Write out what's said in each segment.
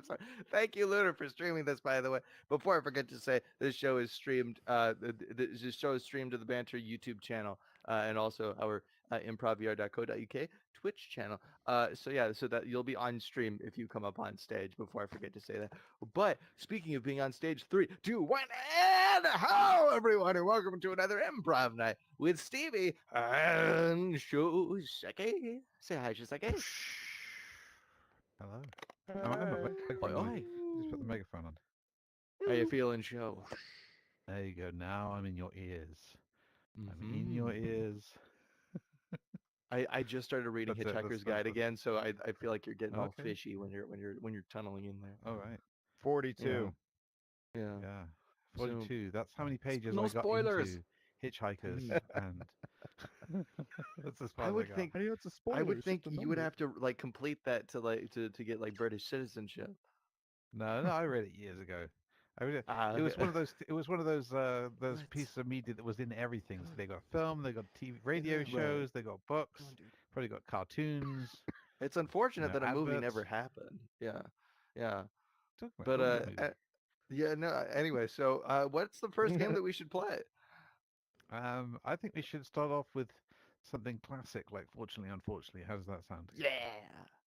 sorry. Thank you, Lunar, for streaming this. By the way, before I forget to say, this show is streamed. This show is streamed to the Banter YouTube channel, and also our improvvr.co.uk Twitch channel. So yeah, so that you'll be on stream if you come up on stage. Before I forget to say that. But speaking of being on stage, 3, 2, 1, and hello everyone, and welcome to another Improv Night with Stevie and Shoseki. Say hi, Shoseki. Hello. I'm a Oi, megaphone. oi. Just put the megaphone on. How you feeling, Show? There you go. Now I'm in your ears. I'm in Mm-hmm. your ears. I just started reading That's it. Hitchhiker's Guide again, so I feel like you're getting all Okay. fishy when you're tunneling in there. All right. 42. 42. Yeah. Yeah. So 42. That's how many pages No I got spoilers. into Hitchhikers, Mm. and that's as far I as I would got. think How do you know it's a I spoiler? would It's just think a you would number. have to like complete that to get like British citizenship. No, I read it years ago. I read it. Ah, It was okay. one of those. It was one of those What? pieces of media that was in everything. So they got film, they got TV, radio Right. shows, they got books, Come on, dude. probably got cartoons, It's unfortunate that a movie adverts. never happened. Yeah. Yeah. Talking about But what movie? yeah, no, anyway, so what's the first game that we should play? I think we should start off with something classic, like Fortunately, Unfortunately. How does that sound? Yeah.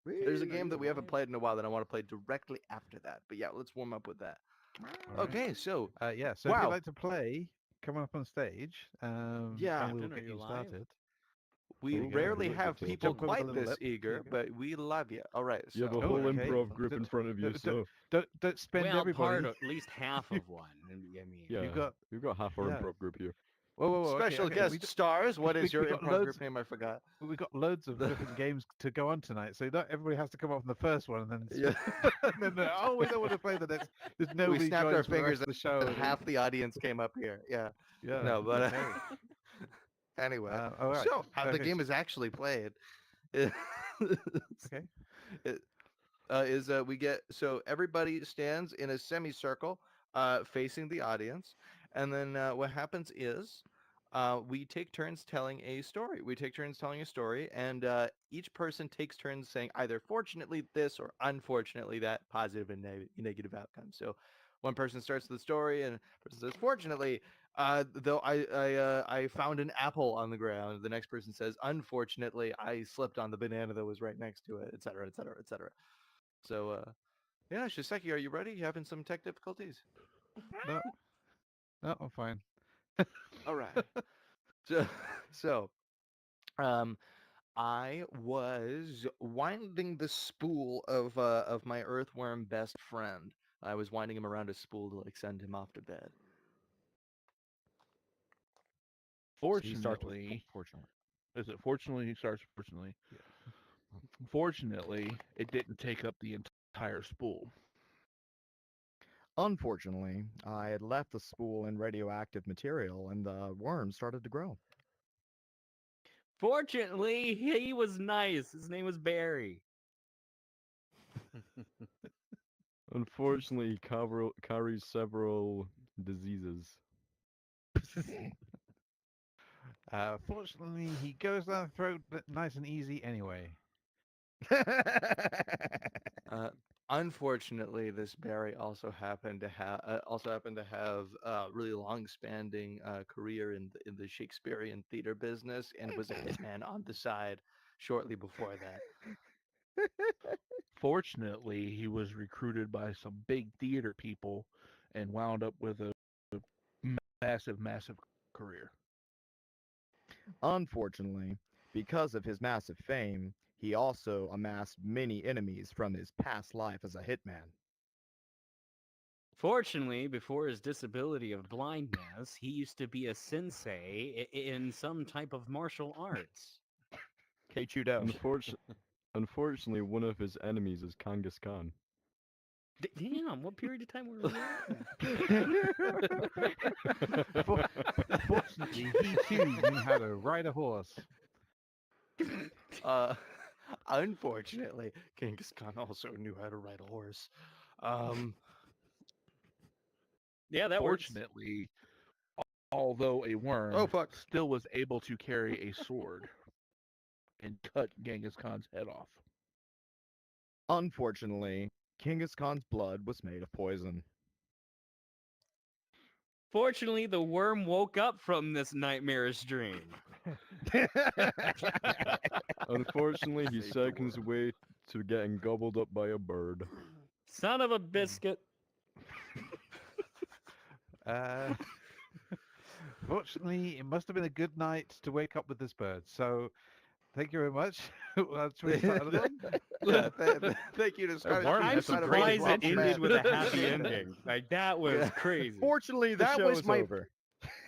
There's a game that we haven't played in a while that I want to play directly after that. But yeah, let's warm up with that. All right. Okay, so Yeah. So if you'd wow. like to play, come on up on stage, Yeah, and we will Captain, are get you you live? started. we There you go. rarely have Just people jump over the quite little this lip. There eager, you go. but we love you. All right, You have a so Oh, whole okay. improv group in front of you, so Don't spend well, everybody. at least half of one. I mean, We've yeah. got We've got half our yeah. improv group here. Whoa. Okay, special okay. guest stars, what is your We got improv loads. group name? I forgot. We got loads of different games to go on tonight, so not everybody has to come up on the first one and then Yeah. and then oh, we don't want to play the next. There's We nobody snapped our joins for the fingers rest of the show. and half the audience came up here. Yeah. Yeah. No, but Okay. anyway. All right. So how the Okay. game is actually played is, Okay. we get so everybody stands in a semicircle facing the audience, and then what happens is we take turns telling a story. We take turns telling a story, and each person takes turns saying either fortunately this or unfortunately that, positive and negative outcome. So one person starts the story, and person says, "Fortunately, though I found an apple on the ground." The next person says, "Unfortunately, I slipped on the banana that was right next to it," etc., etc., etc. So yeah, Shiseki, are you ready? You having some tech difficulties? No. No, I'm fine. All right. So, so um, I was winding the spool of my earthworm best friend. I was winding him around a spool to like send him off to bed. He starts with Fortunately, fortunately. is it fortunately? He starts fortunately. Yeah. Fortunately, it didn't take up the entire spool. Unfortunately, I had left the spool in radioactive material and the worm started to grow. Fortunately, he was nice. His name was Barry. Unfortunately, he carries several diseases. Fortunately, he goes down the throat nice and easy anyway. Unfortunately, this Barry also happened to have really long-spanning career in the Shakespearean theater business and was a hitman on the side shortly before that. Fortunately, he was recruited by some big theater people and wound up with a massive career. Unfortunately, because of his massive fame, he also amassed many enemies from his past life as a hitman. Fortunately, before his disability of blindness, he used to be a sensei in some type of martial arts. K. Chudo. Unfortunately, one of his enemies is Kangas Khan. Damn, what period of time were we Fortunately, he too knew how to ride a horse. Unfortunately, Genghis Khan also knew how to ride a horse. Yeah, that works. Fortunately, although a worm, Oh, fuck. still was able to carry a sword and cut Genghis Khan's head off. Unfortunately, Genghis Khan's blood was made of poison. Fortunately, the worm woke up from this nightmarish dream. Unfortunately, he's Save the seconds world. away to getting gobbled up by a bird. Son of a biscuit. Uh, fortunately, it must have been a good night to wake up with this bird. So, thank you very much. Should we start another one? Yeah, thank you to Scott. worm I'm has some surprised it great ended man. with a happy ending. Like, that was Yeah. crazy. Fortunately, the That show was is my- over.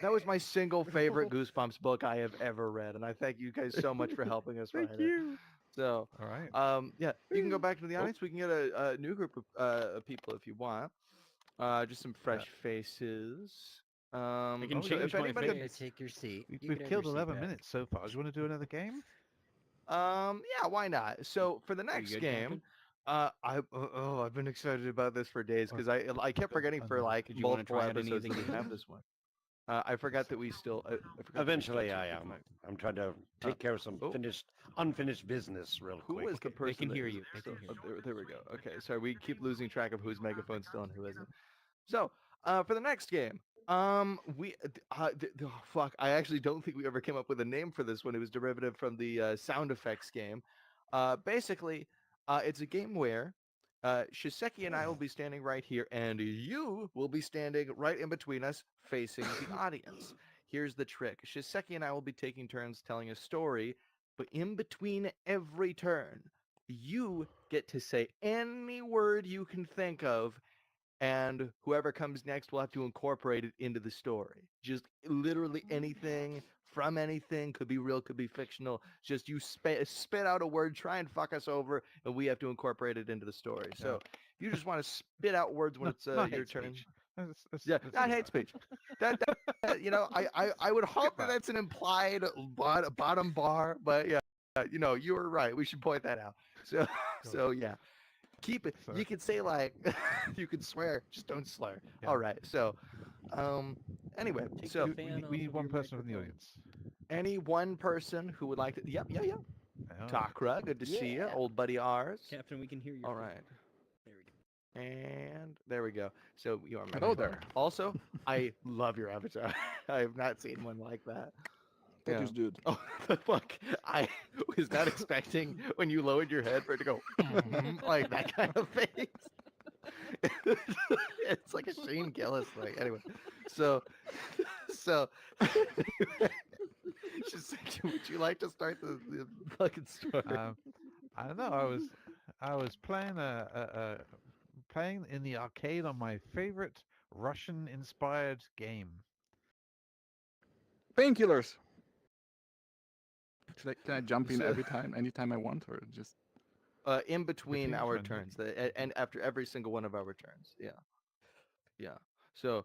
That was my single favorite Goosebumps book I have ever read, and I thank you guys so much for helping us write it. So, All right. yeah, you can go back to the audience. We can get a new group of people if you want. Just some fresh faces. I can so change if my anybody, face. Take your seat. We've killed 11 minutes so far. Do you want to do another game? yeah, why not? So for the Are you next good, game, Captain? I've been excited about this for days because I kept forgetting for another- like Did you wanna multiple try out any of episodes the that we have games? this one. I forgot that we still. I forgot that we still Eventually, had I am. something. I'm trying to take care of some oh. unfinished business real Who quick. was the person? can that hear is- you. They can hear there we go. Okay, sorry, we keep losing track of whose megaphone's still and who isn't. So, for the next game, oh, fuck, I actually don't think we ever came up with a name for this one. It was derivative from the sound effects game. Basically, it's a game where Shiseki and I will be standing right here, and you will be standing right in between us, facing the audience. Here's the trick: Shiseki and I will be taking turns telling a story, but in between every turn, you get to say any word you can think of, and whoever comes next will have to incorporate it into the story. Just literally anything from anything, could be real, could be fictional. Just you spit out a word, try and fuck us over, and we have to incorporate it into the story. So if you just want to spit out words when it's Not your hate turn. speech. That's- Yeah, that's not good. hate speech. You know, I would hope that that. that's an implied bottom bar, but yeah, you know, you were right. We should point that out. So so yeah. Keep it. So- You can say like you can swear, just don't slur. Yeah. All right. So anyway, Take so the We, fan need- off we need of one your person from the microphone. audience. any one person who would like to yeah. All right. Takra, good to see you, Yeah. old buddy ours. Captain, we can hear your All fan. right. There we go. And there we go. So you are my Hello microphone. there. Also, I love your avatar. I have not seen one like that. That Yeah. is good. Oh, the fuck! I was not expecting when you lowered your head for it to go like that kind of face. It's like a Shane Gillis thing. Anyway, so just would you like to start the fucking story? I don't know. I was playing playing in the arcade on my favorite Russian-inspired game. Painkillers. Can I jump in So- every time, anytime I want, or just? In between Between our turns, turns, and after every single one of our turns. Yeah, yeah. So,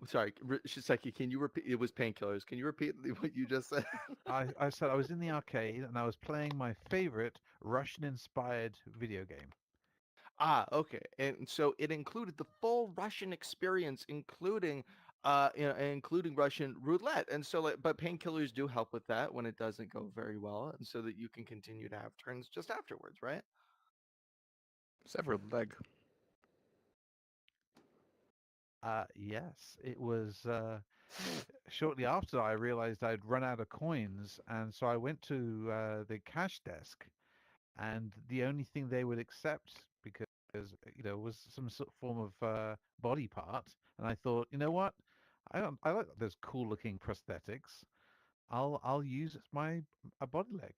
sorry, Shiseki, can you repeat? It was painkillers. Can you repeat what you just said? I said I was in the arcade and I was playing my favorite Russian-inspired video game. Ah, okay. And so it included the full Russian experience, including including Russian roulette. And so but painkillers do help with that when it doesn't go very well, and so that you can continue to have turns just afterwards, right? Severed leg. Yes, it was shortly after I realized I'd run out of coins, and so I went to the cash desk, and the only thing they would accept because was some sort of form of body part, and I thought, you know what, I like those cool looking prosthetics. I'll use a body leg.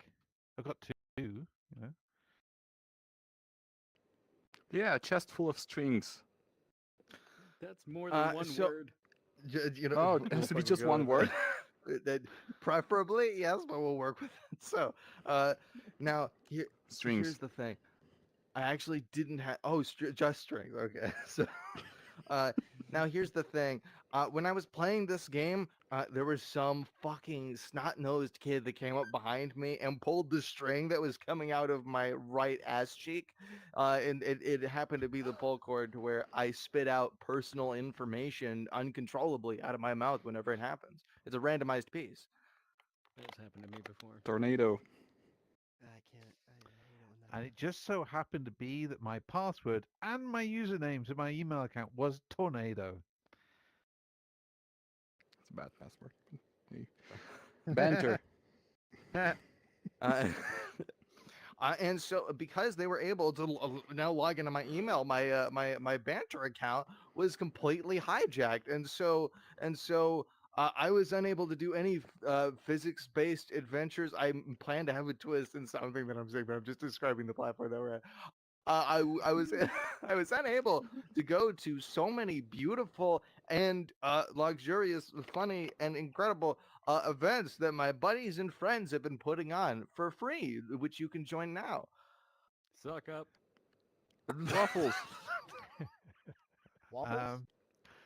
I've got two, Yeah, a chest full of strings. That's more than one so- word. You know, Oh, it has to be just one word? Preferably, yes, but we'll work with it. So, now here's Strings. the thing. I actually didn't have. Oh, just strings. Okay. So, now here's the thing. When I was playing this game, there was some fucking snot-nosed kid that came up behind me and pulled the string that was coming out of my right ass cheek. And it happened to be the pull cord to where I spit out personal information uncontrollably out of my mouth whenever it happens. It's a randomized piece. That's happened to me before. Tornado. I can't. And it just so happened to be that my password and my username to my email account was Tornado. It's a bad password. Hey. Banter. Uh, and so because they were able to now log into my email, my banter account was completely hijacked, and so I was unable to do any physics-based adventures. I plan to have a twist in something that I'm saying, but I'm just describing the platform that we're at. I was I was unable to go to so many beautiful and luxurious, funny, and incredible events that my buddies and friends have been putting on for free, which you can join now. Suck up. Waffles. Waffles? Um,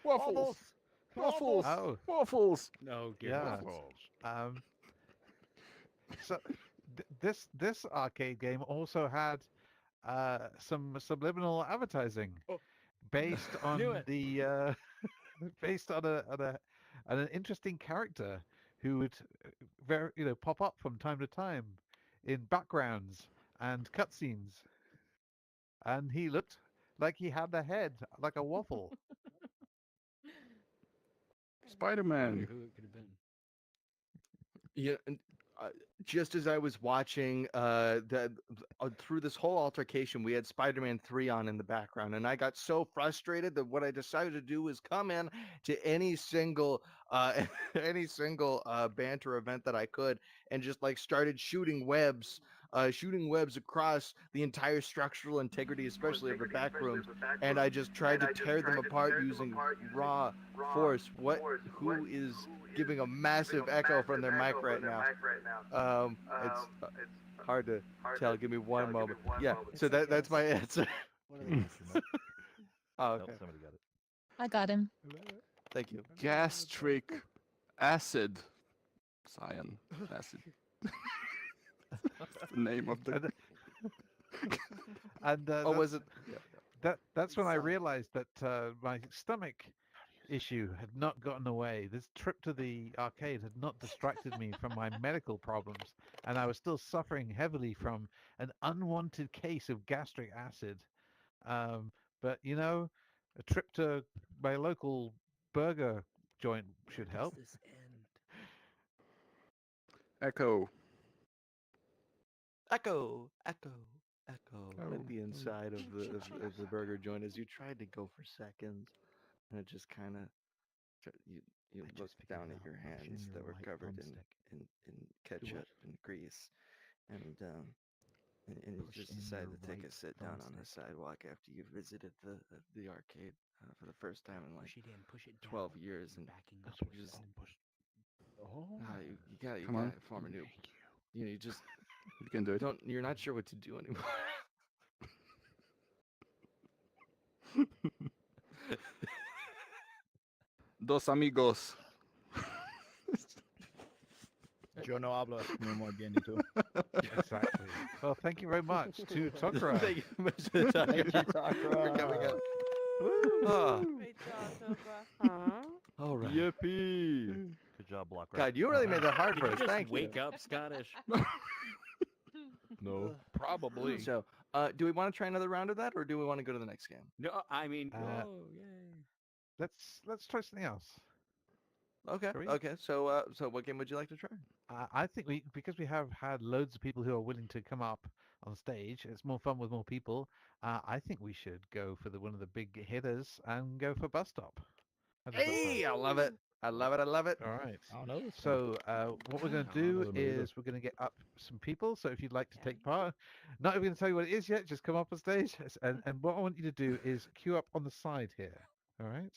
Waffles. Waffles. oh, Waffles. No, good yeah. waffles. Um, so this arcade game also had some subliminal advertising based Knew on it. the based on on an interesting character who would very pop up from time to time in backgrounds and cutscenes, and he looked like he had a head like a waffle. I Spider-Man. wonder who it could have been. Yeah, and, just as I was watching through this whole altercation, we had Spider-Man 3 on in the background, and I got so frustrated that what I decided to do was come in to any single any single banter event that I could, and just like started shooting webs across the entire structural integrity, especially of the back rooms, and I just tried to tear them apart using raw force. Who is giving a massive echo from their mic right now? It's hard to tell. Give me one moment. Yeah, so that's my answer. What are they missing? Oh, Nope, okay. somebody got it. I got him. Thank you. Gastric acid. Cyan acid. That's the name of the. And Oh, was it? that's when I realized that my stomach issue had not gotten away. This trip to the arcade had not distracted me from my medical problems, and I was still suffering heavily from an unwanted case of gastric acid. But a trip to my local burger joint should help. This end. Echo. Echo, echo, echo Oh, at the inside of the burger joint as you tried to go for seconds, and it just kind of you I just looked figured down it at out. your Push in hands your that were right covered thumbstick. in ketchup and grease, and you Push just in decided your to take a right sit down on the thumbstick. sidewalk after you visited the arcade for the first time in like Push it in, push it down. 12 years, and backing That's up. what you just push. Oh, you got Come on. to form a new. You just You can do it. don't. You're not sure what to do anymore. Dos amigos. Yo no hablo no more bien y tú. exactly. Well, thank you very much to Tokra. Thank you so much for the time. Thank you, Takra. For coming up. Ah. Great job, Tokra. All right. Yippee! Good job, Block. God, you really made that hard Did for you us. just Thank wake you. up Scottish? No. Probably. So, do we want to try another round of that, or do we want to go to the next game? No, I mean, Uh, oh, yay. Let's try something else. Okay. Shall we? Okay. So, what game would you like to try? I think because we have had loads of people who are willing to come up on stage. It's more fun with more people. I think we should go for one of the big hitters and go for Bus Stop. How does that sound? Hey, I love it. I love it. I love it. All right. I don't know this one. So what we're going to I don't do know them either. is we're going to get up some people. So if you'd like to take part, not even going to tell you what it is yet. Just come up on stage, and what I want you to do is queue up on the side here. All right.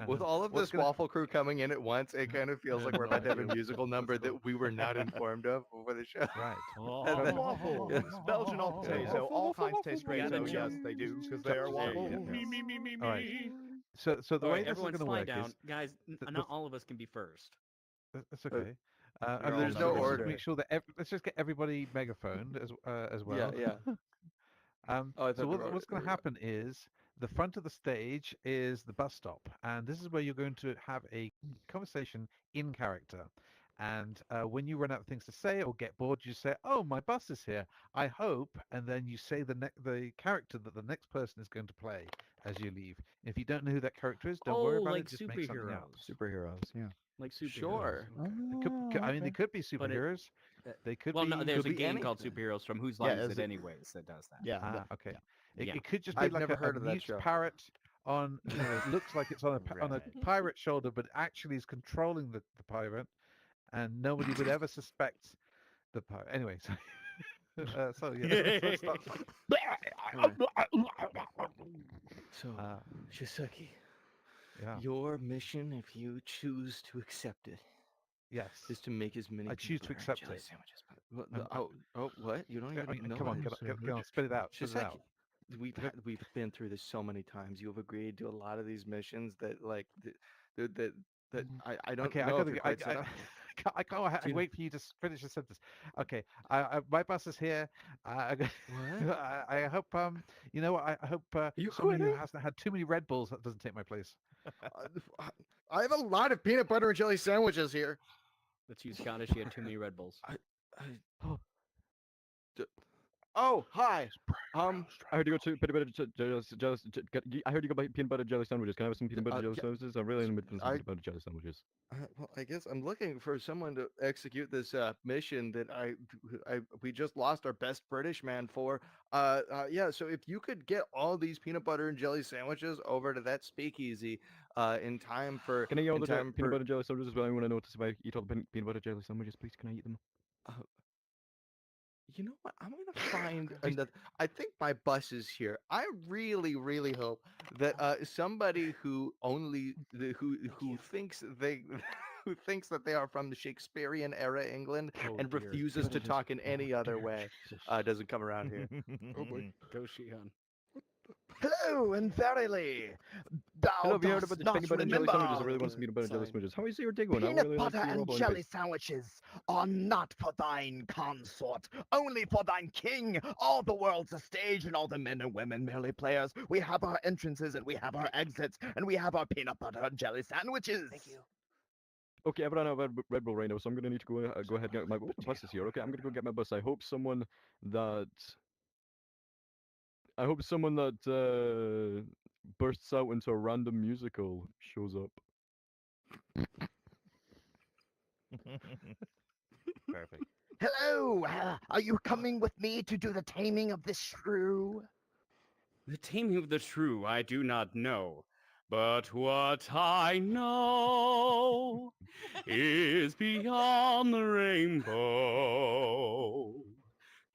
With all of what's this gonna- waffle crew coming in at once, it kind of feels like we're about to have a musical number that we were not informed of before the show. Right. And then- Waffles. Yes. Belgian all Yeah. so all kinds taste great. gotta So yes, jump. they do because they are waffles. All right. So the All way right, this is everyone going to slide work down. is Guys, the- not all of us can be first. that's okay. You're And all there's in no order. order. Make sure that let's just get everybody megaphoned as well. Yeah. Oh, I thought So there were- what's going there to we go. happen is the front of the stage is the bus stop, and this is where you're going to have a conversation in character. And when you run out of things to say or get bored, you say, "Oh, my bus is here. I hope," and then you say the character that the next person is going to play as you leave. If you don't know who that character is, don't worry about like it. Just make something up. Superheroes, yeah. Like superheroes. Sure. Okay. I mean, they could be But it- superheroes. They could well, be. no, there's could a be game called anything. Superheroes from Whose Yeah, Line Is is It it- Anyways that does that. Yeah. Okay. Yeah. It could just be I've like never a heard of that mute show. parrot on. It looks like it's on on a Right. pirate shoulder, but actually is controlling the pirate, and nobody would ever suspect the pirate. Anyway, so yeah, let's start. So, Uh, Shiseki, yeah. your mission, if you choose to accept it, Yes. is to make as many I choose peanut to butter and accept jelly it. sandwiches. What, I'm- what? You don't even know Come on, that? get on, spit it out. Spit it Shiseki, out. we've been through this so many times. You have agreed to a lot of these missions that like that I don't Okay, I know if gotta. you're I, quite set up. I can't. I Do you- wait for you to finish the sentence. Okay, my bus is here. What? I hope. You know what? I hope You someone who quitting? hasn't had too many Red Bulls that doesn't take my place. I have a lot of peanut butter and jelly sandwiches here. Let's use Scottish. She had too many Red Bulls. Oh, hi. I heard you go to peanut butter I heard you go buy peanut butter jelly sandwiches. Can I have some peanut butter jelly yeah, sandwiches? I'm really in the mood for some I- peanut butter jelly sandwiches. Well, I guess I'm looking for someone to execute this mission that we just lost our best British man for. Yeah. So if you could get all these peanut butter and jelly sandwiches over to that speakeasy, in time for Can I eat all in the time peanut for butter jelly sandwiches as well? I want to notice if I eat all the peanut butter jelly sandwiches, please. Can I eat them? you know what? I'm gonna find another. I think my bus is here. I really, really hope that somebody who who thinks they who thinks that they are from the Shakespearean era England Oh, and dear. refuses to talk in any other way doesn't come around here. Oh boy. Go Shihan. Hello, and verily, thou Hello, have you heard dost about the not peanut butter and jelly remember. sandwiches? I really want some peanut butter and jelly Sign. sandwiches. How is your day going? I Peanut really like butter your and bowling jelly face. sandwiches are not for thine consort, only for thine king. All the world's a stage, and all the men and women merely players. We have our entrances, and we have our exits, and we have our peanut butter and jelly sandwiches. Thank you. Okay, I've run out of Red Bull right now, so I'm gonna need to go ahead and get my bus is here. Okay, I'm gonna go get my bus. I hope someone that bursts out into a random musical shows up. Perfect. Hello, are you coming with me to do the taming of this shrew? The taming of the shrew, I do not know. But what I know is beyond the rainbow.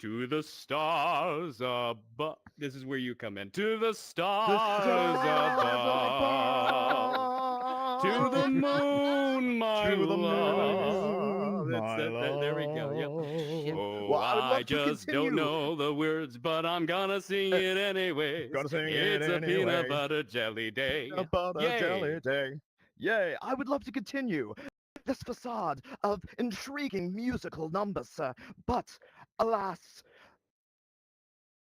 To the stars above. This is where you come in. To the stars above. To the moon, my To the love. moon, my There we go. Yep. love. Oh, Well, I would I love to just don't continue. know the words, but I'm gonna sing it anyway. Gonna sing it It's a peanut anyway. butter jelly day. Peanut butter Yay. jelly day. Yay! I would love to continue this facade of intriguing musical numbers, sir. But alas,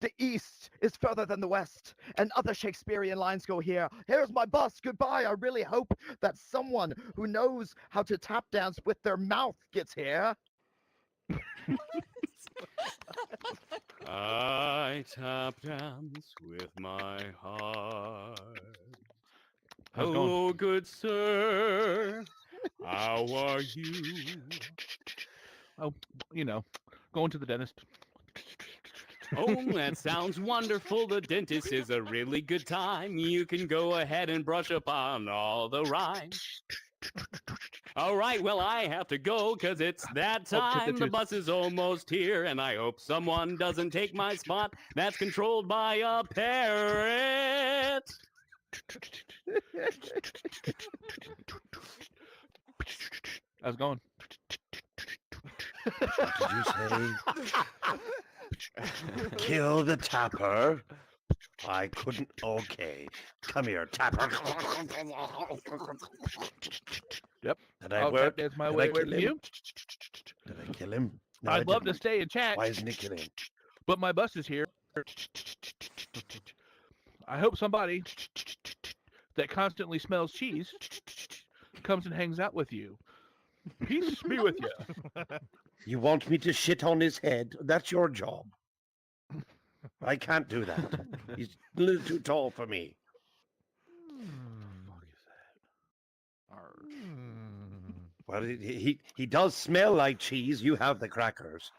the East is further than the West, and other Shakespearean lines go here. Here's my bus. Goodbye. I really hope that someone who knows how to tap dance with their mouth gets here. I tap dance with my heart. How's it going? Hello, good sir. How are you? Oh, you know, going to the dentist. Oh, that sounds wonderful. The dentist is a really good time. You can go ahead and brush upon all the rhymes. All right, well, I have to go because it's that Oh, get the time. The tooth. bus is almost here, and I hope someone doesn't take my spot that's controlled by a parrot. How's it going? Did you say kill the tapper? I couldn't. Okay, come here, tapper. Yep. Did I I'll work? tap dance my Did way I with kill him? you. Did I kill him? No, I I'd love to didn't. stay and chat, Why isn't he killing him? but my bus is here. I hope somebody that constantly smells cheese comes and hangs out with you. Peace be with you. You want me to shit on his head? That's your job. I can't do that. He's a little too tall for me. Fuck is that? Arr. Well, he does smell like cheese. You have the crackers.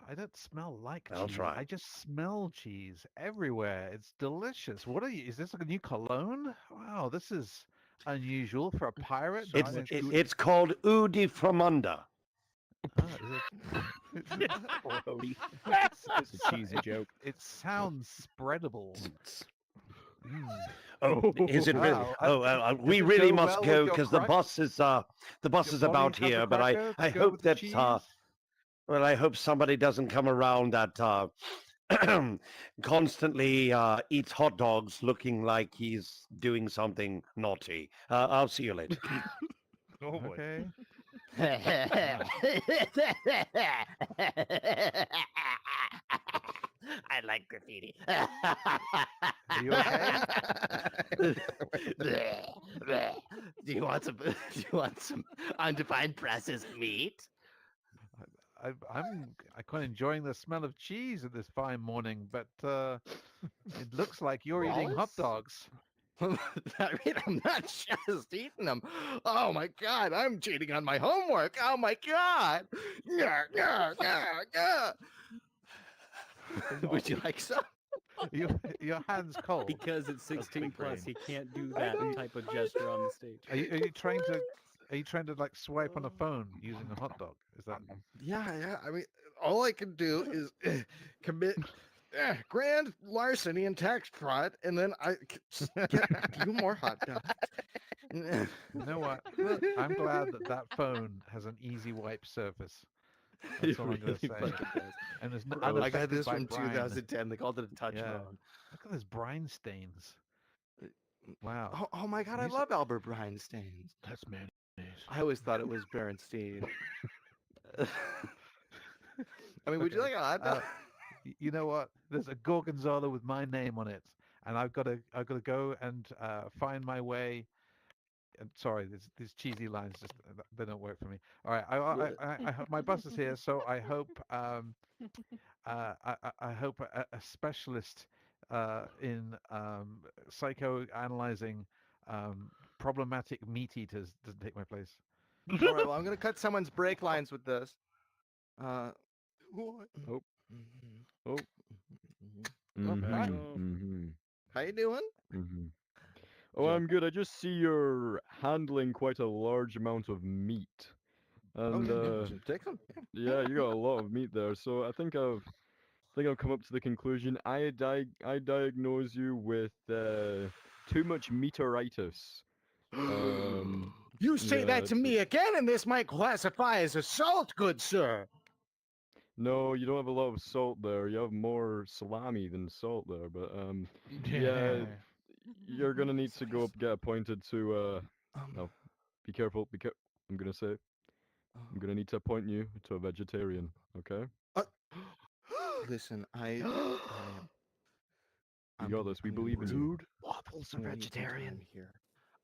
I don't smell like I'll cheese. try. I just smell cheese everywhere. It's delicious. What are you? Is this like a new cologne? Wow, this is unusual for a pirate. So I It's didn't- much it's called Eau de Framunda. is it- It's a cheesy joke. it sounds spreadable. Oh, is it really? Wow, We does it really go must well with go your because the crack- bus is Your about body has here. a But cracker I to go hope with the that cheese? well, I hope somebody doesn't come around that constantly eats hot dogs, looking like he's doing something naughty. I'll see you later. Oh boy. Okay. I like graffiti. Are you okay? Do you want some? Do you want some undefined processed meat? I'm quite enjoying the smell of cheese at this fine morning, but it looks like you're eating hot Wallace? dogs. I mean, I'm not just eating them. Oh my god, I'm cheating on my homework. Oh my god. Yeah, yeah, yeah, yeah. Would you like some? Your hands cold. Because it's 16 big plus, brain. he can't do that type of gesture on the stage. Are you trying to like swipe on a phone using a hot dog? Is that Yeah. I mean, all I can do is commit grand larceny and tax fraud, and then I get you more hot dogs. you know what? I'm glad that phone has an easy wipe surface. That's all I'm gonna say. And there's no I got unaffected this by from brine. 2010. They called it a touch Yeah. phone. Look at those brine stains. Wow. Oh my god, I You s- love Albert Brine stains. That's mayonnaise. I always thought it was Berenstein. I mean, would you Okay, like a hot dog? You know what? There's a gorgonzola with my name on it, and I've got to go and find my way. And sorry, these cheesy lines just they don't work for me. All right, I hope my bus is here, so I hope I hope a specialist in psychoanalyzing problematic meat eaters doesn't take my place. All right, well, I'm gonna cut someone's brake lines with this. What? Oh. Mhm. Oh. Well, hi. Mm-hmm. How you doing? Mm-hmm. Oh, I'm good. I just see you're handling quite a large amount of meat. And Take some. yeah, you got a lot of meat there. So I think I've come up to the conclusion. I diagnose you with too much meateritis. You say yeah, that to it's me again, and this might classify as assault, good sir. No, you don't have a lot of salt there. You have more salami than salt there. But yeah, you're gonna need to go get appointed to no, be careful. I'm gonna say I'm gonna need to appoint you to a vegetarian. Okay? Listen, I You got this. We believe in you. Dude, waffles are I'm gonna need some vegetarian. time here.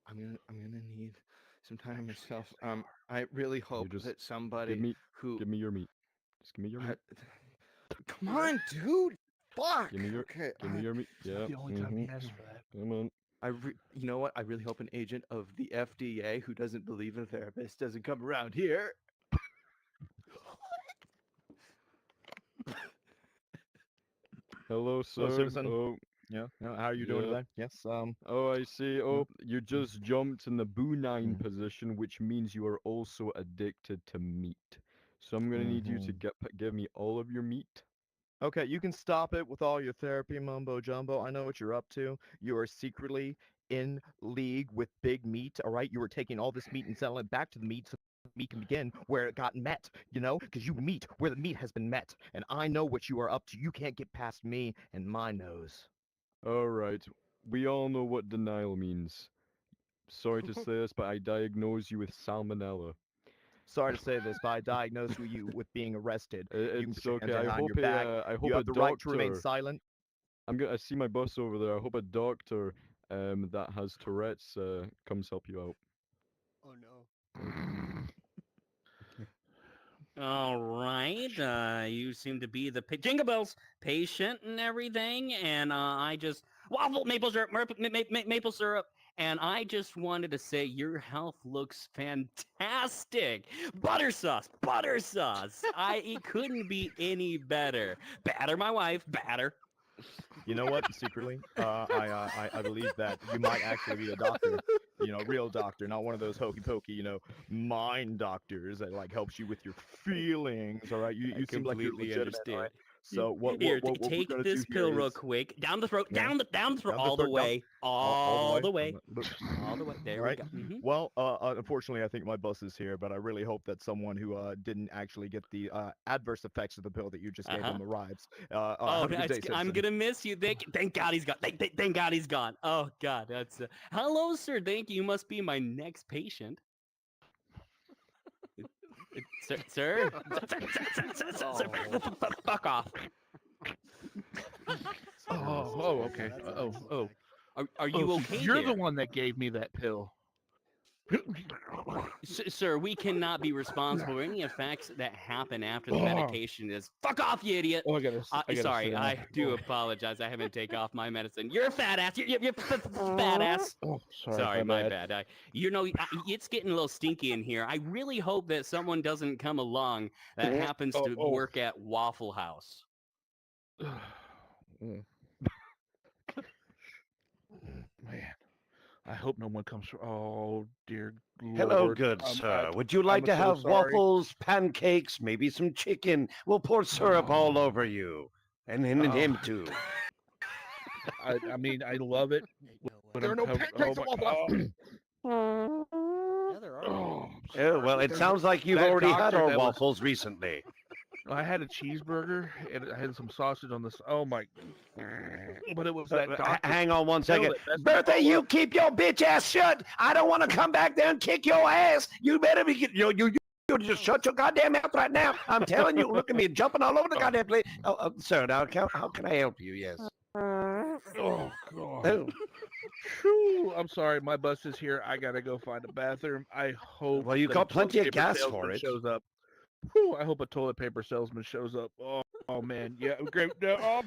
I'm gonna need some time to myself. I really hope just that somebody Give me who give me your meat. Just give me your meat. come on, dude. Fuck. Give me your Okay. give me your meat. Yeah. The only time he mhm. asks for that. Come on. You know what? I really hope an agent of the FDA who doesn't believe in therapists doesn't come around here. Hello, Hello, sir. citizen. Oh, Yeah. How are you doing yeah. today? Yes. Oh, I see. Oh, you just jumped in the Boo9 Mm. position, which means you are also addicted to meat. So I'm gonna need you to give me all of your meat. Okay, you can stop it with all your therapy mumbo jumbo. I know what you're up to. You are secretly in league with Big Meat, all right? You were taking all this meat and selling it back to the meat so the meat can begin where it got met, you know? Because you meet where the meat has been met. And I know what you are up to. You can't get past me and my nose. All right. We all know what denial means. Sorry to say this, but I diagnose you with salmonella. Sorry to say this, but I diagnose you with being arrested. You can It's put your hands okay. I behind hope your back. I hope You a have the right to remain doctor. silent. I see my bus over there. I hope a doctor that has Tourette's comes help you out. Oh no. All right. You seem to be the Jingle Bells patient and everything, and I just waffle maple syrup, maple syrup, and I just wanted to say your health looks fantastic. Butter sauce, butter sauce. It couldn't be any better. Batter my wife, batter. You know what? Secretly, I believe that you might actually be a doctor. Real doctor, not one of those hokey pokey, mind doctors that like helps you with your feelings. All right, you I seem like you're completely legitimate. All right. understand. So Here, what we're take gonna do this here pill real is quick. Down the throat, yeah, down the throat, down the all the throat, down way, all the all way. the way, all the way. All There we right. go. Well, unfortunately, I think my bus is here, but I really hope that someone who didn't actually get the adverse effects of the pill that you just gave Uh-huh. them arrives. Oh, Have a good day, I'm citizen. gonna miss you. Thank God he's gone. Thank God he's gone. Oh God, that's. Hello, sir. Thank you. You must be my next patient. Sir. Fuck off. Okay. Oh. Are you so okay you're there? the one that gave me that pill. Sir, we cannot be responsible for any effects that happen after the Oh. medication is. Fuck off, you idiot! Oh, I gotta Sorry, sit down. I do apologize. I haven't taken off my medicine. You're a fat ass. You're fat ass. Oh, Sorry, my bad. bad. It's getting a little stinky in here. I really hope that someone doesn't come along that happens to work at Waffle House. Man, I hope no one comes. Oh dear Hello, Lord. good sir. Would you like I'm to so have sorry. waffles, pancakes, maybe some chicken? We'll pour syrup all over you. And him too. I mean, I love it. There are no pancakes at Waffle House. Yeah, there are. Oh, Oh, well, it sounds like you've That already had doctor our that was- waffles recently. I had a cheeseburger and I had some sausage on this. Oh my! But it was that doctor. Hang on one second. that messed me Bertha, all you up. keep your bitch ass shut. I don't want to come back there and kick your ass. You better be. You just shut your goddamn mouth right now. I'm telling you. Look at me jumping all over the goddamn place. Sir, now how can I help you? Yes. Oh God. Oh, Phew, I'm sorry, my bus is here. I gotta go find a bathroom. I hope. Well, you that got a plenty of toilet paper gas for salesman it. Shows up. Whew, I hope a toilet paper salesman shows up. Oh man, yeah, great. oh.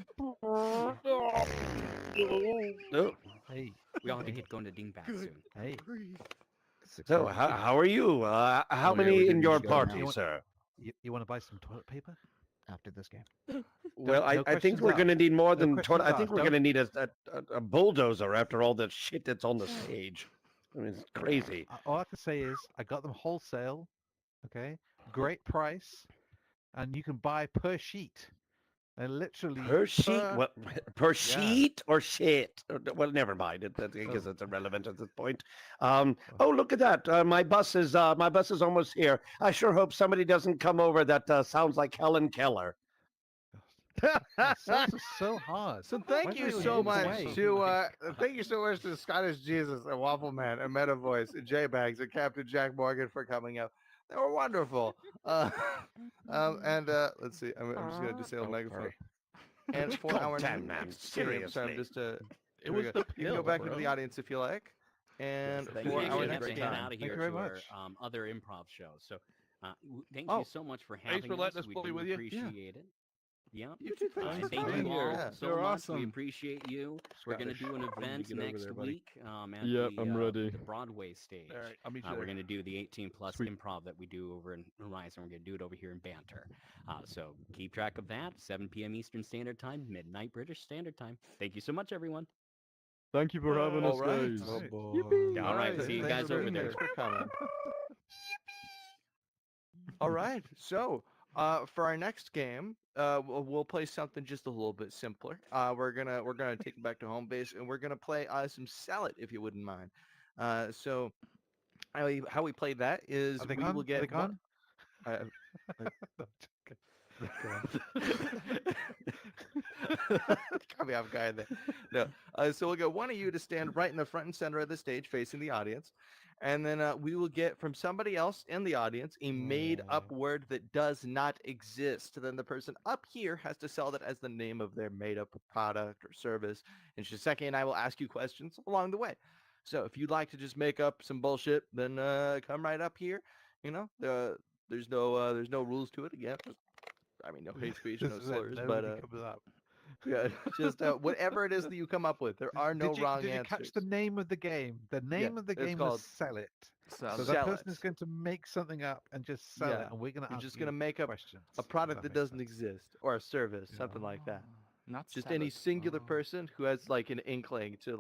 Hey, We all have to get going to dingbat soon. hey. So how are you? How yeah, we're many in getting your going party, now. sir? You want to buy some toilet paper after this game? Well, No I think questions we're going to asked. need more No than questions I think asked. we're going to need a bulldozer after all the shit that's on the stage. I mean, it's crazy. All I can say is I got them wholesale. Okay, great price, and you can buy per sheet. And literally Per sheet? What? Per sheet or shit? Well, never mind. I guess it's irrelevant at this point. Oh, look at that! My bus is almost here. I sure hope somebody doesn't come over that sounds like Helen Keller. Sales are so hard. So Why thank you don't so give much away? to Scottish Jesus and Waffle Man and Meta Voice and J Bags and Captain Jack Morgan for coming out. They were wonderful. Let's see. I'm just gonna disable megaphone. And for God our damn, man, next game, sorry, I'm seriously. just It here we was go. the You can go pill, back into bro. the audience if you like. And Thank for you. our We have next to game, head out of Thank here you very to our much. other improv show. So, thank Oh, you so much for having Thanks for letting us We play do with you. appreciate it. Yeah. you too. Thanks And for thank coming you here. all Yeah. so You're much. awesome. We appreciate you. We're going to Scottish. do an I need to event get over next there, buddy. week at Yep, I'm ready. the Broadway stage. All right, I'll meet you We're there. going to do the 18 plus Sweet. improv that we do over in Horizon. We're going to do it over here in Banter. So keep track of that. 7 p.m. Eastern Standard Time, midnight British Standard Time. Thank you so much, everyone. Thank you for having us, All right. guys. Oh, Yippee. All right, see you Thanks guys for over being there. here. Thanks for coming. All right. So, for our next game, we'll play something just a little bit simpler. We're gonna take it back to home base, and we're gonna play some Salad, if you wouldn't mind. So, how we play that is Are they we gone? will get Are they one. gone? No, Caught me off guard there. No. So we'll get one of you to stand right in the front and center of the stage facing the audience. And then we will get from somebody else in the audience a made up word that does not exist. Then the person up here has to sell that as the name of their made up product or service. And Shiseki and I will ask you questions along the way. So if you'd like to just make up some bullshit, then come right up here. You know, There's no rules to it. Again, I mean, no hate speech, This no is it, slurs, nobody but comes up. yeah, just whatever it is that you come up with. There are no wrong Did you answers. catch the name of the game? The Yeah, name of the it's game was called Sell It. So So that Sell person is It. going to make something up and just sell it, Yeah, and we're going to you're ask just you gonna make up questions. a if product that makes doesn't sense. exist or a service, something like that. not Just any salad. singular Oh. person who has like an inkling to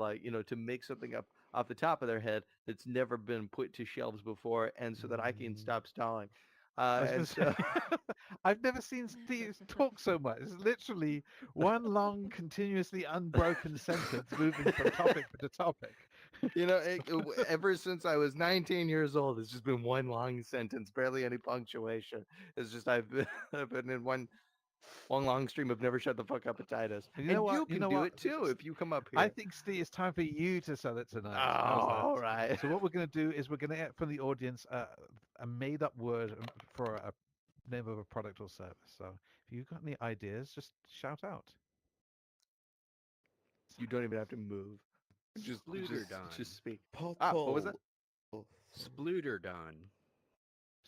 to make something up off the top of their head that's never been put to shelves before, and so that I can stop stalling. I was And going to so say, I've never seen Steve talk so much. It's literally one long, continuously unbroken sentence moving from topic to topic. ever since I was 19 years old, it's just been one long sentence, barely any punctuation. It's just I've been in one long stream of never shut the fuck up at Titus. And you know And what? you You can know do what? it too if you come up I here. think, Steve, it's time for you to sell it tonight. Oh, How's that? all right. So what we're going to do is we're going to get from the audience a made-up word for a name of a product or service. So if you've got any ideas, just shout out. You don't even have to move. Spluterdon. Just speak. What was that? Spluterdon.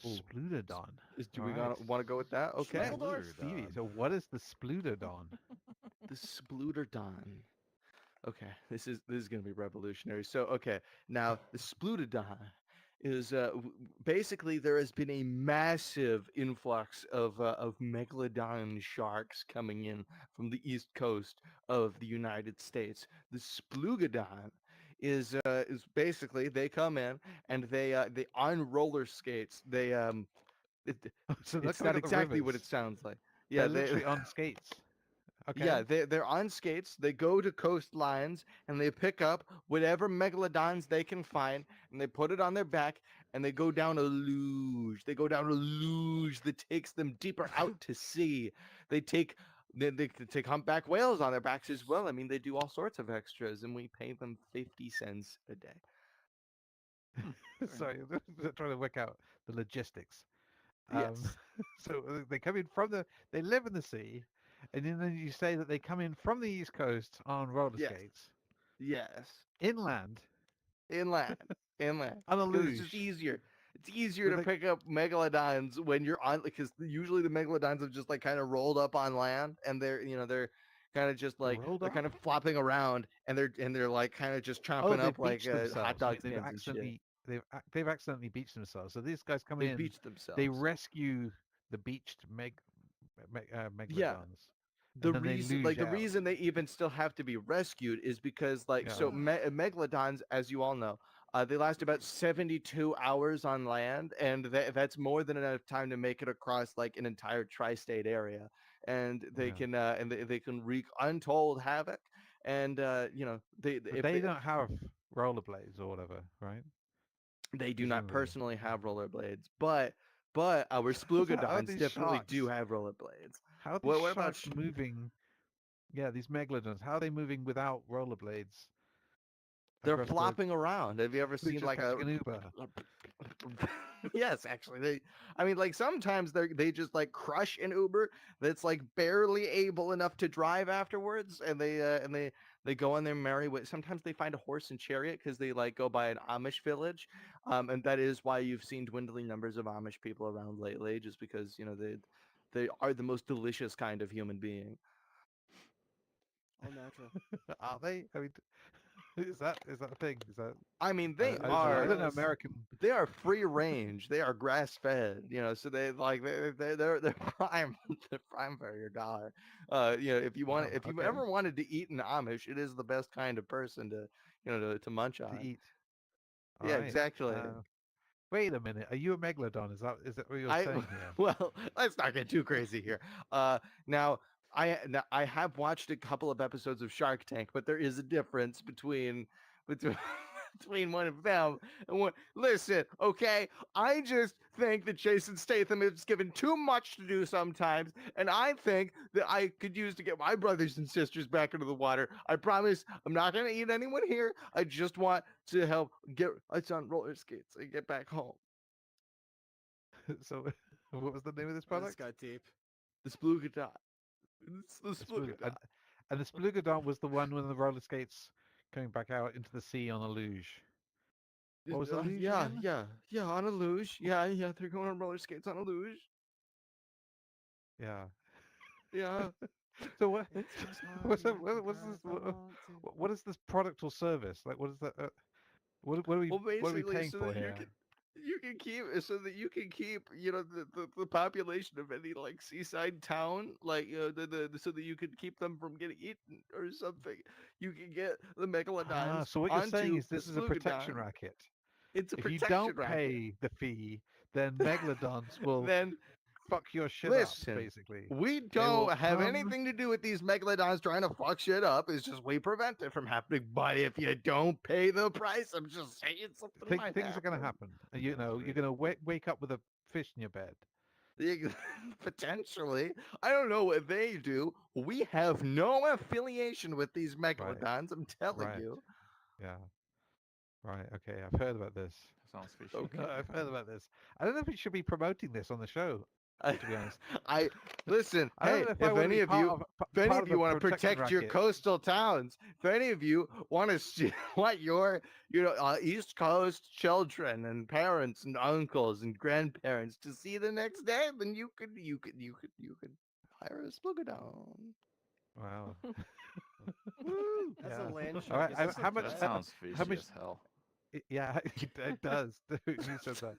Spluterdon. Do All we right. want to go with that? Okay. Stevie, so what is the Spluterdon? The Spluterdon. Okay, this is gonna be revolutionary. So okay, now the Splutodon is basically there has been a massive influx of megalodon sharks coming in from the east coast of the United States. The Splugodon is basically they come in and they on roller skates. It, So they're it's coming not up the exactly what rivers. it sounds like. They're Yeah, they literally on skates. Okay. yeah, they're on skates. They go to coastlines and they pick up whatever megalodons they can find and they put it on their back and they go down a luge. They go down a luge that takes them deeper out to sea. They take they take humpback whales on their backs as well. I mean, they do all sorts of extras and we pay them 50 cents a day. Sorry, I'm trying to work out the logistics. Yes. So they come in they live in the sea, and then you say that they come in from the East Coast on roller Yes. skates, Yes. inland, Inland. Inland. on a Because it's just luge. easier. It's easier But to they- pick up megalodons when you're on because usually the megalodons have just like kind of rolled up on land and they're kind of just like Rolled they're up? kind of flopping around and they're like kind of just Oh, chomping they've up like beached themselves. hot dog They've skins and shit. accidentally they've accidentally beached themselves. So these guys come They've in, beached themselves. they rescue the beached Yeah. megalodons, The and then they reason luge the out. reason they even still have to be rescued is because like so megalodons, as you all know, they last about 72 hours on land, and that's more than enough time to make it across like an entire tri-state area, and they can they can wreak untold havoc, and they But if they don't have rollerblades or whatever, right? they do not Presumably. personally have rollerblades, but our How are splugodons these definitely do sharks? have rollerblades. How are these What about sharks moving? Yeah, these megalodons. How are they moving without rollerblades? they're across the- flopping around. Have you ever They're seen just like catching a an Uber. yes, actually, I mean, like sometimes they just like crush an Uber that's like barely able enough to drive afterwards, and they go on their merry way. Sometimes they find a horse and chariot because they like go by an Amish village, and that is why you've seen dwindling numbers of Amish people around lately, just because they are the most delicious kind of human being. All natural. Are they? I mean, is that a thing? Is that? I mean, I, they I, are. I don't know American. They are free range. They are grass fed. So they like they're prime. They're prime for your dollar. If you want, Wow, if you okay. ever wanted to eat an Amish, it is the best kind of person to to munch on. To eat. Yeah, Alright, exactly. Wait a minute. Are you a megalodon? Is that what you're I saying here? well, let's not get too crazy here. Now I have watched a couple of episodes of Shark Tank, but there is a difference between between one of them and one. Listen, okay, I just think that Jason Statham is given too much to do sometimes, and I think that I could use to get my brothers and sisters back into the water. I promise I'm not gonna eat anyone here. I just want to help get us on roller skates and get back home. So, what was the name of this This product? got deep. The Splugadot. It's the The Spluga- Splugadot. and the Splugodon was the one with the roller skates coming back out into the sea on a luge. What was the luge Yeah, again? yeah, on a luge. Yeah, they're going on roller skates on a luge. Yeah. Yeah. So what? What's this? What is this product or service? Like, what is that? What are we? Well, What are we basically, paying so for that here? you can keep so that you can keep the population of any like seaside town like so that you could keep them from getting eaten or something. You can get the Ah, megalodons so what you're saying onto is the this is a protection splugadon. racket. It's a If you protection don't racket. pay the fee, then megalodons will Then fuck your shit up, listen, basically. we They will don't have come. anything to do with these megalodons trying to fuck shit up. It's just we prevent it from happening. But if you don't pay the price, I'm just saying something might Things are going to happen. happen. You know, you're going to wake up with a fish in your bed. Potentially. I don't know what they do. We have no affiliation with these Right. megalodons, I'm telling Right. you. Yeah. Right. Okay. I've heard about this. Sounds fishy. Okay. I've heard about this. I don't know if we should be promoting this on the show. I, To be honest, I listen. I don't Hey, know if I want to be if any part of of you a want to protection protect your racket. coastal towns, if any of you want to want your East Coast children and parents and uncles and grandparents to see the next day, then you could hire a splugadon. Wow. Woo! That's Yeah. a land All shark. right. Is this a How much? That threat? sounds How fishy much? as hell. Yeah, it does. You said that.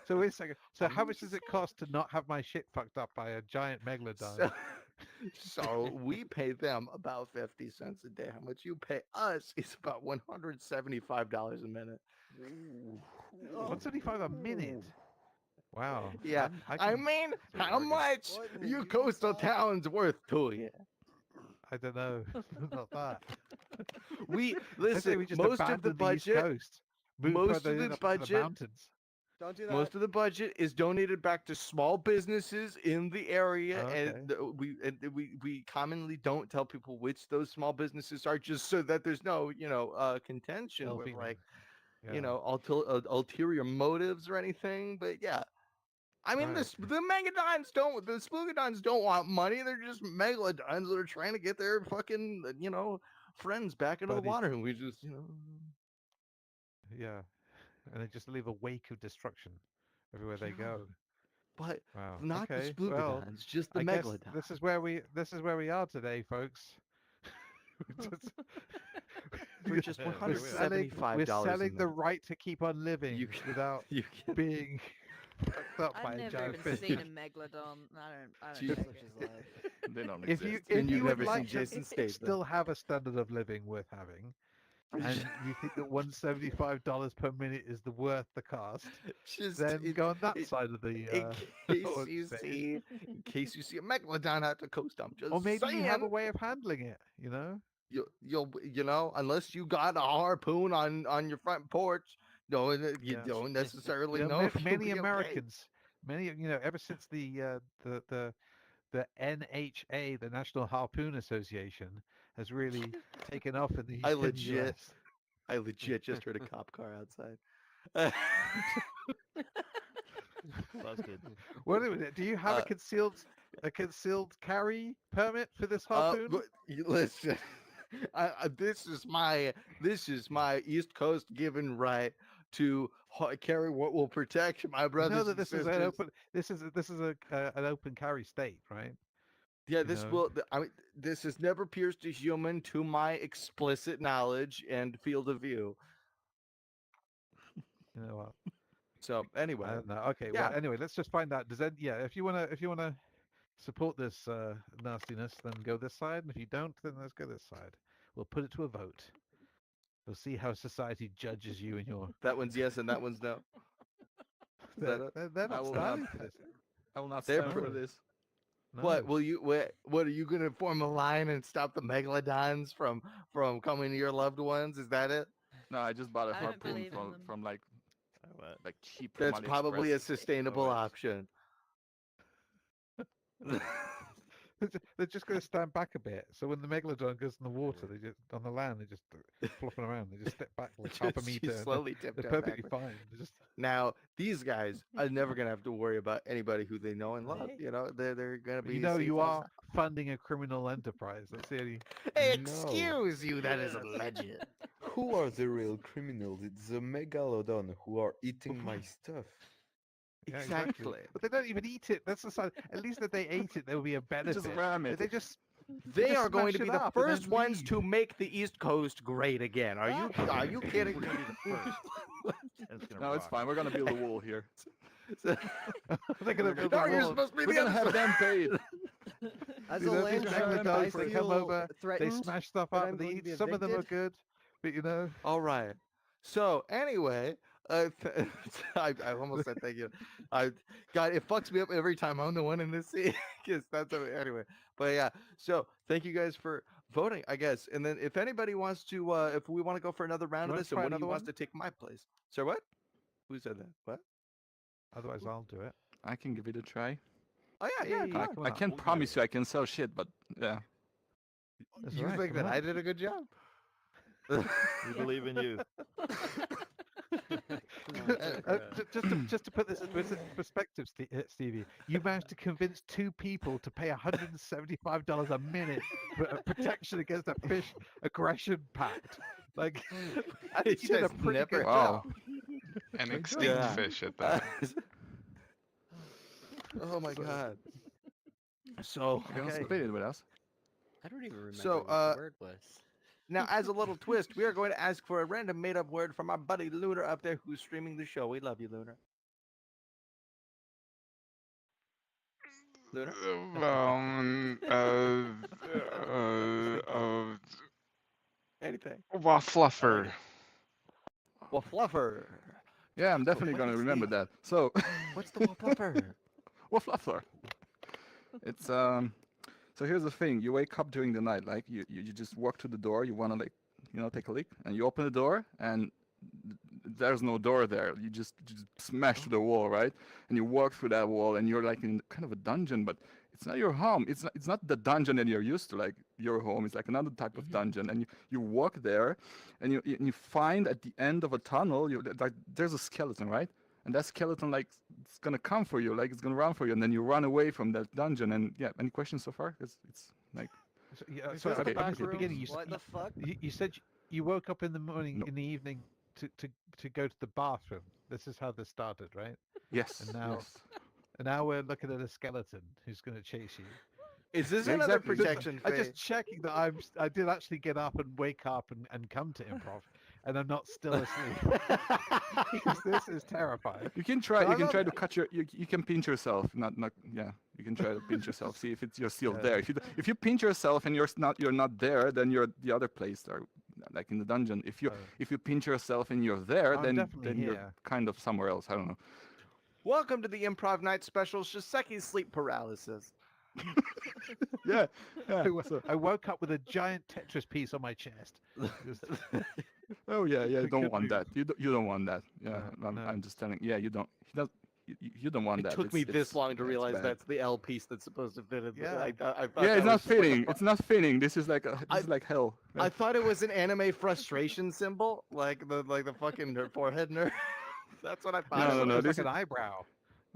So wait a second. So how much does it cost to not have my shit fucked up by a giant megalodon? So we pay them about 50 cents a day. How much you pay us is about $175 a minute. $175 a minute. Wow. Yeah, I I can. mean, It's a how bargain. much What in the your Utah? coastal town's worth to you? I don't know. Not that. We I say listen. we just Most of the abandon the East budget, Coast, move most further of the in up into the budget, mountains. Don't do that. most of the budget is donated back to small businesses in the area, Oh, and okay. we commonly don't tell people which those small businesses are, just so that there's no contention Ill with feeling. like Yeah. ulterior motives or anything. But yeah, I mean, Right. the Splugadons don't want money. They're just megalodons that are trying to get their fucking, friends back into the Buddies. water. And we just, Yeah. And they just leave a wake of destruction everywhere they yeah. go. But Wow. not the Okay. Well, Splugadons, just the I guess megalodons. this is where we are today, folks. Just- For just we're $175 selling a the minute. right to keep on living You can, without you can, being fucked up by I've a never giant even fish. seen a megalodon. I don't Jeez. take Such it. is life. They don't If you exist. if and you you've would never like seen to Jason Statham. still have a standard of living worth having, and you think that $175 per minute is the worth the cost, Just then go on that it- side of the in case org you stage. see, in case you see a megalodon at the coast, I'm just Or maybe you have a saying. way of handling it, you know? You'll unless you got a harpoon on your front porch, you Yeah. don't necessarily You know, know if you'll many be okay. Americans, ever since the NHA, the National Harpoon Association, has really taken off in the I in the legit, US. I legit just heard a cop car outside. Busted. Wait a minute, do you have Uh, a concealed carry permit for this harpoon? but listen, this is my East Coast given right to carry what will protect my You brothers know that and this is sisters. an open an open carry state, right? Yeah, You know? I mean, this has never pierced a human to my explicit knowledge and field of view. You know what? So I anyway, don't know. Okay, yeah, well, anyway, let's just find out. Does that, yeah, if you wanna support this nastiness, then go this side, and if you don't, then let's go this side. We'll put it to a vote. We'll see how society judges you and your. that one's yes and that one's no. Is that it? They're I not will not. standing for this. I will not They're stand pro- for this. No. What are you gonna form a line and stop the megalodons from coming to your loved ones? Is that it? No, I just bought a I don't harpoon believe in them. from like cheap. From That's probably a AliExpress. sustainable Otherwise- option. They're just going to stand back a bit. So when the megalodon goes in the water, they just on the land, they just flopping around. They just step back like half a Just- you meter. and slowly they're tiptoe perfectly backward. fine. They're just Now these guys are never gonna have to worry about anybody who they know and love. You know, they're gonna be. you know safe you and are sound. funding a criminal enterprise. That's the only. Excuse you, that is a legend. Who are the real criminals? It's the megalodon who are eating my stuff. Yeah, Exactly. But they don't even eat it. That's the side. At least if they ate it, there would be a benefit. Just ram But it. they just They just are going to smash be it the up and first then ones leave. to make the East Coast great again. Are you kidding? We're gonna be the first. And it's gonna No, it's rock. fine. We're gonna build a wall here. They're gonna build a No, you're wall. supposed to be We're the gonna have them paid. As You a know, land these traffic, guys I they come feel over, they threatened. smash stuff that up, I'm and they going to be eat. Some of them are evicted. good, but you know. All right. So anyway, I almost said thank you. God, it fucks me up every time I'm the one in the scene. Because anyway. But yeah, so thank you guys for voting, I guess. And then if anybody wants to, if we want to go for another round of wanna this, and try one of you another wants one? to take my place. Sir, what? Who said that? What? Otherwise, I'll do it. I can give it a try. Oh yeah, yeah. Hey, Come on. come I on, can't we'll do promise it. you I can sell shit, but yeah. That's You right, think come that on. I did a good job? We believe in you. Just to put this into perspective, Stevie, you managed to convince two people to pay $175 a minute for a protection against a fish aggression pact. Like, I think you did a just pretty never- good Wow. job. An good. extinct Yeah. fish at that. Oh my So- god. So You can okay. split it with us. I don't even remember So, what the word was. Now, as a little twist, we are going to ask for a random made-up word from our buddy Lunar up there who's streaming the show. We love you, Lunar. Lunar? Anything. Waffluffer. Well, Fluffer. Yeah, I'm definitely what gonna is remember the- that. So, What's the Fluffer? Waffluffer. It's So here's the thing: you wake up during the night, like you just walk to the door. You wanna take a leak, and you open the door, and there's no door there. You just smash through the wall, right? And you walk through that wall, and you're like in kind of a dungeon, but it's not your home. It's not the dungeon that you're used to, like your home. It's like another type of dungeon, and you walk there, and you find at the end of a tunnel, like there's a skeleton, right? And that skeleton, like, it's gonna come for you, like it's gonna run for you, and then you run away from that dungeon. And yeah, any questions so far? It's like. So Okay. at the beginning, What the fuck? you said you woke up in the morning, No. in the evening, to go to the bathroom. This is how this started, right? Yes. And now, yes. and now we're looking at a skeleton who's going to chase you. Is this Yeah, another exactly. protection I'm phase? just checking that I did actually get up and wake up and come to improv, and I'm not still asleep. Because this is terrifying. You can try. So You I can love try to that. cut your. You can pinch yourself. Not. Yeah. You can try to pinch yourself. See if you're still Yeah. there. If you pinch yourself and you're not there, then you're the other place, or like in the dungeon. If you pinch yourself and you're there, I'm then definitely you're here. kind of somewhere else. I don't know. Welcome to the Improv Night special, Shiseki's sleep paralysis. Yeah. I woke up with a giant Tetris piece on my chest. Just- Oh yeah. I Don't couldn't want move. that. You don't want that. Yeah. No, I'm, no. I'm just telling. Yeah. You don't. You don't want It that. took me this long to it's realize bad. that's the L piece that's supposed to fit in. Yeah. I thought Yeah. that It's not was just like a fitting. fu- It's not fitting. This is like hell. I thought it was an anime frustration symbol, like the fucking forehead nerd. That's what I thought. No, it no, was. no, It's this like an is- eyebrow.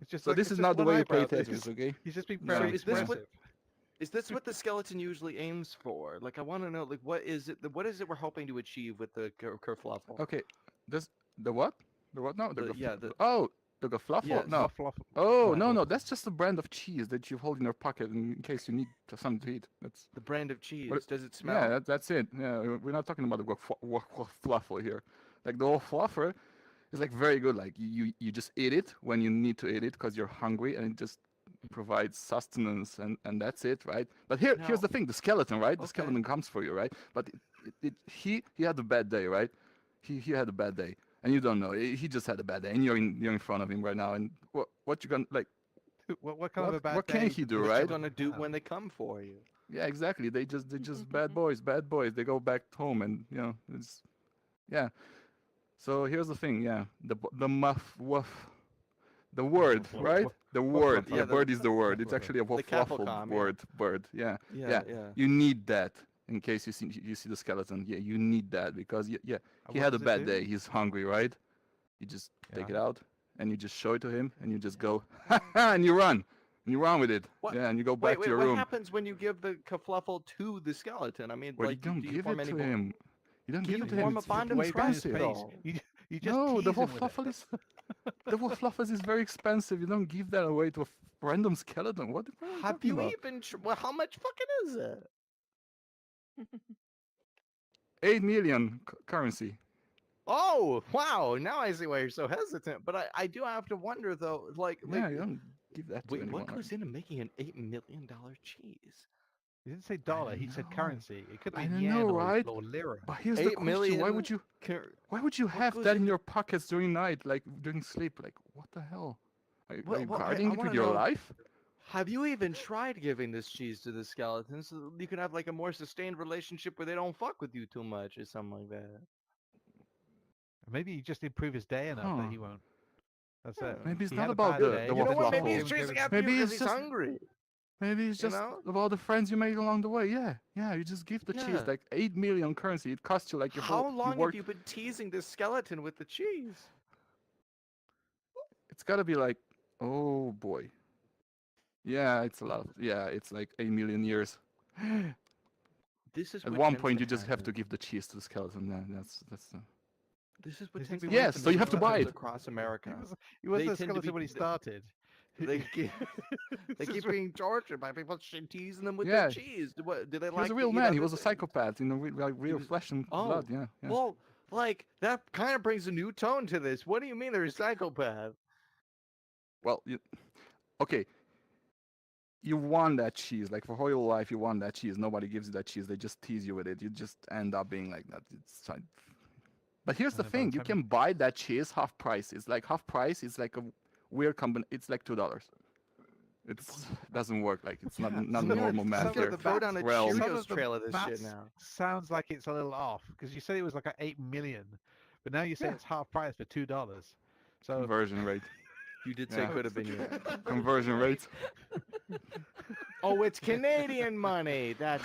It's just So like, this it's is just not the one way you play eyebrow. It's Tetris, just- okay? He's just being No. very Is this what- expressive. Is this what the skeleton usually aims for? Like, I want to know, like, what is it? What is it we're hoping to achieve with the kerfluffle? Okay, the what? The what now? The gefluffle? Yeah, No. Fluff- Oh, fluff- no, that's just a brand of cheese that you hold in your pocket in case you need something to eat. That's The brand of cheese. What- Does it smell? yeah, that's it. Yeah, we're not talking about the fluffle here. Like the whole fluffer is like very good. Like you just eat it when you need to eat it because you're hungry, and it just provides sustenance, and that's it, right? But here's Now- the thing: the skeleton, right? The Okay. skeleton comes for you, right? But he had a bad day, right? He had a bad day, and you don't know. He just had a bad day, and you're in front of him right now. And what you gonna like? What kind of a bad What can day he do, What right? you gonna do when they come for you? Yeah, exactly. They just bad boys. They go back home, and it's yeah. So here's the thing, yeah. The muff woof. The word, right? The word. yeah, Yeah, the- bird is the word. It's actually a The waffle Capcom, yeah. word. Bird. Yeah. Yeah. You need that in case you see the skeleton. Yeah, you need that because he what had a does it bad do? day. He's hungry, right? You just take it Yeah. out and you just show it to him and you just go and you run. And you run with it. What- Yeah, and you go Wait, back to your what room. happens when you give the kerfluffle to the skeleton? I mean, Well, like, you don't do you give form it any to bond? him. You don't Can give you it to him. form a It's bond fucking of trust, expensive. though? You just No, the tease him with it. Wolfluffles, the Wolfluffles is very expensive. You don't give that away to a random skeleton. What are you Have talking you about? even? Well, how much fucking is it? 8 million currency. Oh, wow. Now I see why you're so hesitant. But I do have to wonder, though, Yeah, you don't give that to wait, anyone. what goes into making an $8 million cheese? He didn't say dollar. He said currency. It could I have been don't yen know, or, right? or lira. But here's the 8 question: million. why would you have goes that in into- your pockets during night, like during sleep? Like, what the hell? Are you Well, guarding I it with wanna your know, life? Have you even tried giving this cheese to the skeletons so that you can have like a more sustained relationship where they don't fuck with you too much or something like that? Maybe you just improve his day enough that Huh. he won't. That's it. Maybe it's He not had a about bad the day. the You know what? Maybe Waffle. he's chasing after Maybe you because it's he's just hungry. maybe it's You just know? about the friends you make along the way. Yeah, yeah. You just give the cheese Yeah. like 8 million currency. It costs you like your How whole. You long have work. you been teasing this skeleton with the cheese? It's gotta be like, oh boy. Yeah, it's a lot. Yeah, it's like 8 million years. This is At what one tends point, to you just have to happen. give the cheese to the skeleton. Yeah, that's. This is what Is tends he to being Yes, happen so you to have to buy skeletons it. across America. He wasn't They a tend to skeleton be when he started. They keep, they keep being tortured by people teasing them with Yeah. their cheese. Do they He like was a to real eat man. He other was a things? psychopath. You know, like real was- flesh and Oh, blood. Yeah, yeah. well, like that kind of brings a new tone to this. What do you mean they're a psychopath? Well, okay. You want that cheese, like for whole your life, you want that cheese. Nobody gives you that cheese. They just tease you with it. You just end up being like that. But here's the by the thing: you time can buy that cheese half price. It's like half price. It's like a weird combination. It's like $2. It doesn't work. Like it's not I'm gonna- normal I'm math gonna here. throw down a Well, Some Cheerios of the trail of this shit maths now. sounds like it's a little off because you said it was like 8 million, but now you say Yeah. it's half price for $2. So conversion rate. You did say Yeah. could have been you. Conversion rate. Oh, it's Canadian money. That's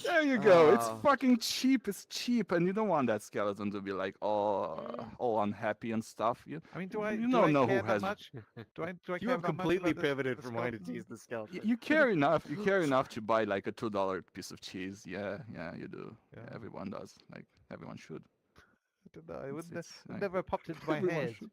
There you go. It's Oh. fucking cheap. It's cheap, and you don't want that skeleton to be like all unhappy and stuff. I mean, do I You do don't I know care who that has. much? Do I You care have that much completely about the pivoted the from wanting to skeleton? tease the skeleton. You care enough. You care enough to buy like a $2 piece of cheese. Yeah, yeah, you do. Yeah. Everyone does. Like everyone should. I don't know. It wouldn't, it's it like- never popped into my everyone head. should.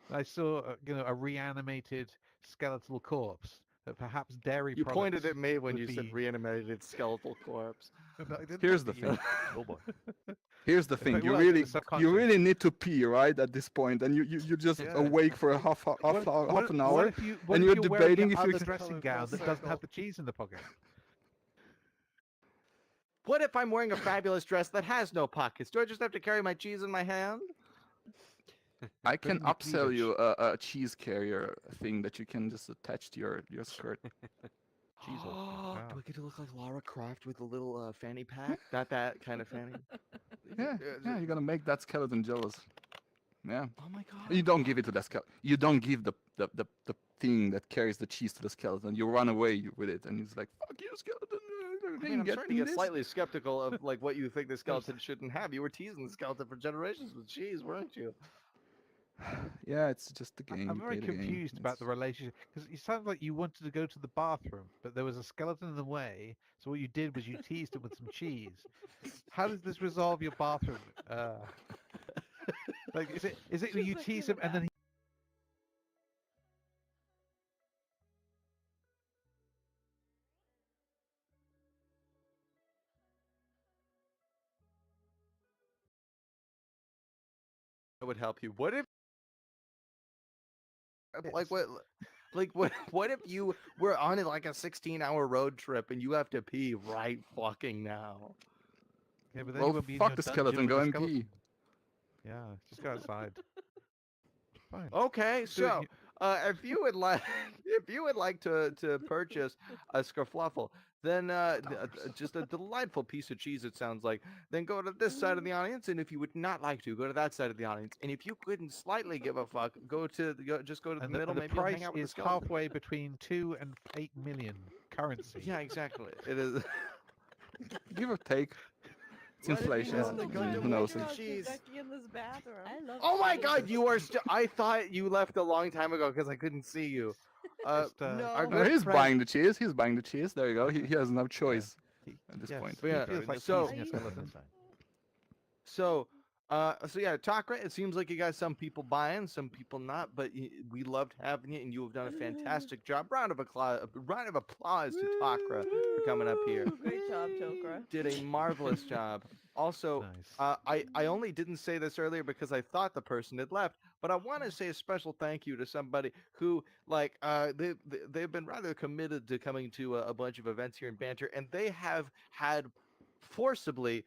I saw, a reanimated skeletal corpse that perhaps dairy You products pointed at me when would you said be- reanimated skeletal corpse. No, I didn't Here's the think that thing. you- Oh boy. Here's the If thing. it You works in really, the you subconscious. really need to pee, right? At this point, and you just Yeah. awake for a half What- half an hour. What if you, what and if you're you're wearing debating your if you other can- dressing gown that doesn't have the cheese in the pocket? What if I'm wearing a fabulous dress that has no pockets? Do I just have to carry my cheese in my hand? I can Bring your upsell you a cheese carrier thing that you can just attach to your skirt. Cheese or Do I get to look like Lara Croft with a little fanny pack? Not that kind of fanny. Yeah, yeah, you're gonna make that skeleton jealous. Yeah. Oh my god. You don't give it to the skeleton. You don't give the thing that carries the cheese to the skeleton. You run away with it, and he's like, "Fuck you, skeleton." I mean, I'm starting to get slightly skeptical of like what you think the skeleton shouldn't have. You were teasing the skeleton for generations with cheese, weren't you? Yeah, it's just a game. I'm you very play the game. confused about the relationship because it sounds like you wanted to go to the bathroom, but there was a skeleton in the way. So what you did was you teased him with some cheese. How does this resolve your bathroom? Like, is it you tease him and then he... That would help you. What if like what if you were on like a 16-hour road trip and you have to pee right fucking now? Yeah, but then Well, you won't be in fuck your the dungeon skeleton. with Go the and skeleton. pee. Yeah, just go outside. Fine. Okay, Do it so you- if you would like to purchase a skerfluffle, then just a delightful piece of cheese it sounds like, then go to this side of the audience, and if you would not like to, go to that side of the audience, and if you couldn't slightly give a fuck, just go to the And middle. the Maybe you'll price hang out with the is skeleton. halfway between 2 and 8 million currency. Yeah, exactly. It is. Give or take. It's inflation. Who knows? Cheese. in this bathroom. I love Oh my god, you are still. I thought you left a long time ago because I couldn't see you. Just, our No, good he's friend- buying the cheese. He's buying the cheese. There you go. He has no choice. at this Yes, point. he Yeah, feels like so- teasing a skeleton. So, so yeah, Takra, it seems like you got some people buying, some people not, but we loved having you, and you have done a fantastic job. Round of applause to Takra for coming up here. Great job, Tokra. Did a marvelous job. Also, Nice. I only didn't say this earlier because I thought the person had left, but I want to say a special thank you to somebody who, like, they've been rather committed to coming to a bunch of events here in Banter, and they have had forcibly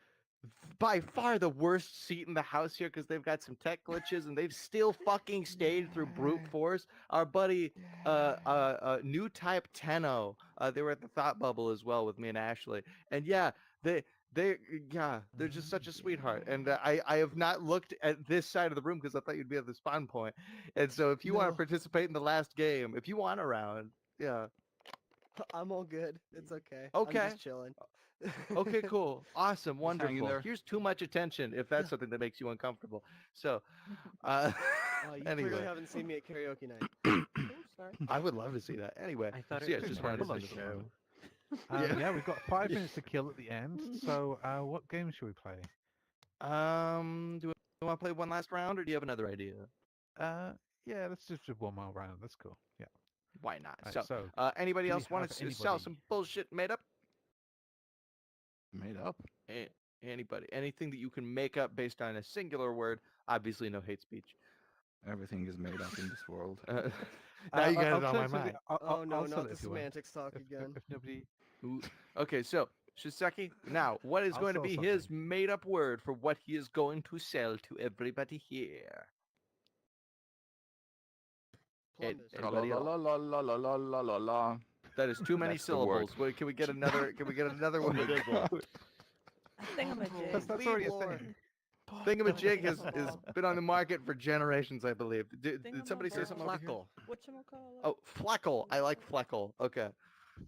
by far the worst seat in the house here because they've got some tech glitches and they've still fucking stayed through brute force. Our buddy new type Tenno, they were at the Thought Bubble as well with me and Ashley, and yeah, they they're just such a sweetheart, and I have not looked at this side of the room because I thought you'd be at the spawn point, and so if you want to participate in the last game, if you want a round, yeah. I'm all good. It's okay. Okay. I'm just chilling. Okay, cool. Awesome. Just hanging Wonderful. there. Here's too much attention if that's something that makes you uncomfortable. So, You anyway. clearly haven't seen me at karaoke night. Oh, sorry. I would love to see that. Anyway, I thought so it yeah, was just part wanted of to the say show. Yeah, we've got 5 minutes to kill at the end. So, what game should we play? Do you want to play one last round, or do you have another idea? Yeah, let's just do one more round. That's cool. Yeah. Why not? Right, So, anybody do we else want have to sell anybody? some bullshit made up? Made up. Anybody? Anything that you can make up based on a singular word? Obviously, no hate speech. Everything is made up in this world. Now you got it on my Alternatively, mind. Oh no, I'll sell not it the if you want. semantics talk again. If nobody, Ooh. Okay, so Shiseki, now what is I'll going to sell be something. his made-up word for what he is going to sell to everybody here? Plum is. La la Anybody la else? la la la la la la la. That is too many That's the word. syllables. Wait, can we get another? Can we get another one? Thingamajig. that's already a Lord. thing. Thingamajig has been on the market for generations, I believe. Did somebody say something over here? Fleckle. Whatchamacallit? Oh, Fleckle. I like Fleckle. Okay.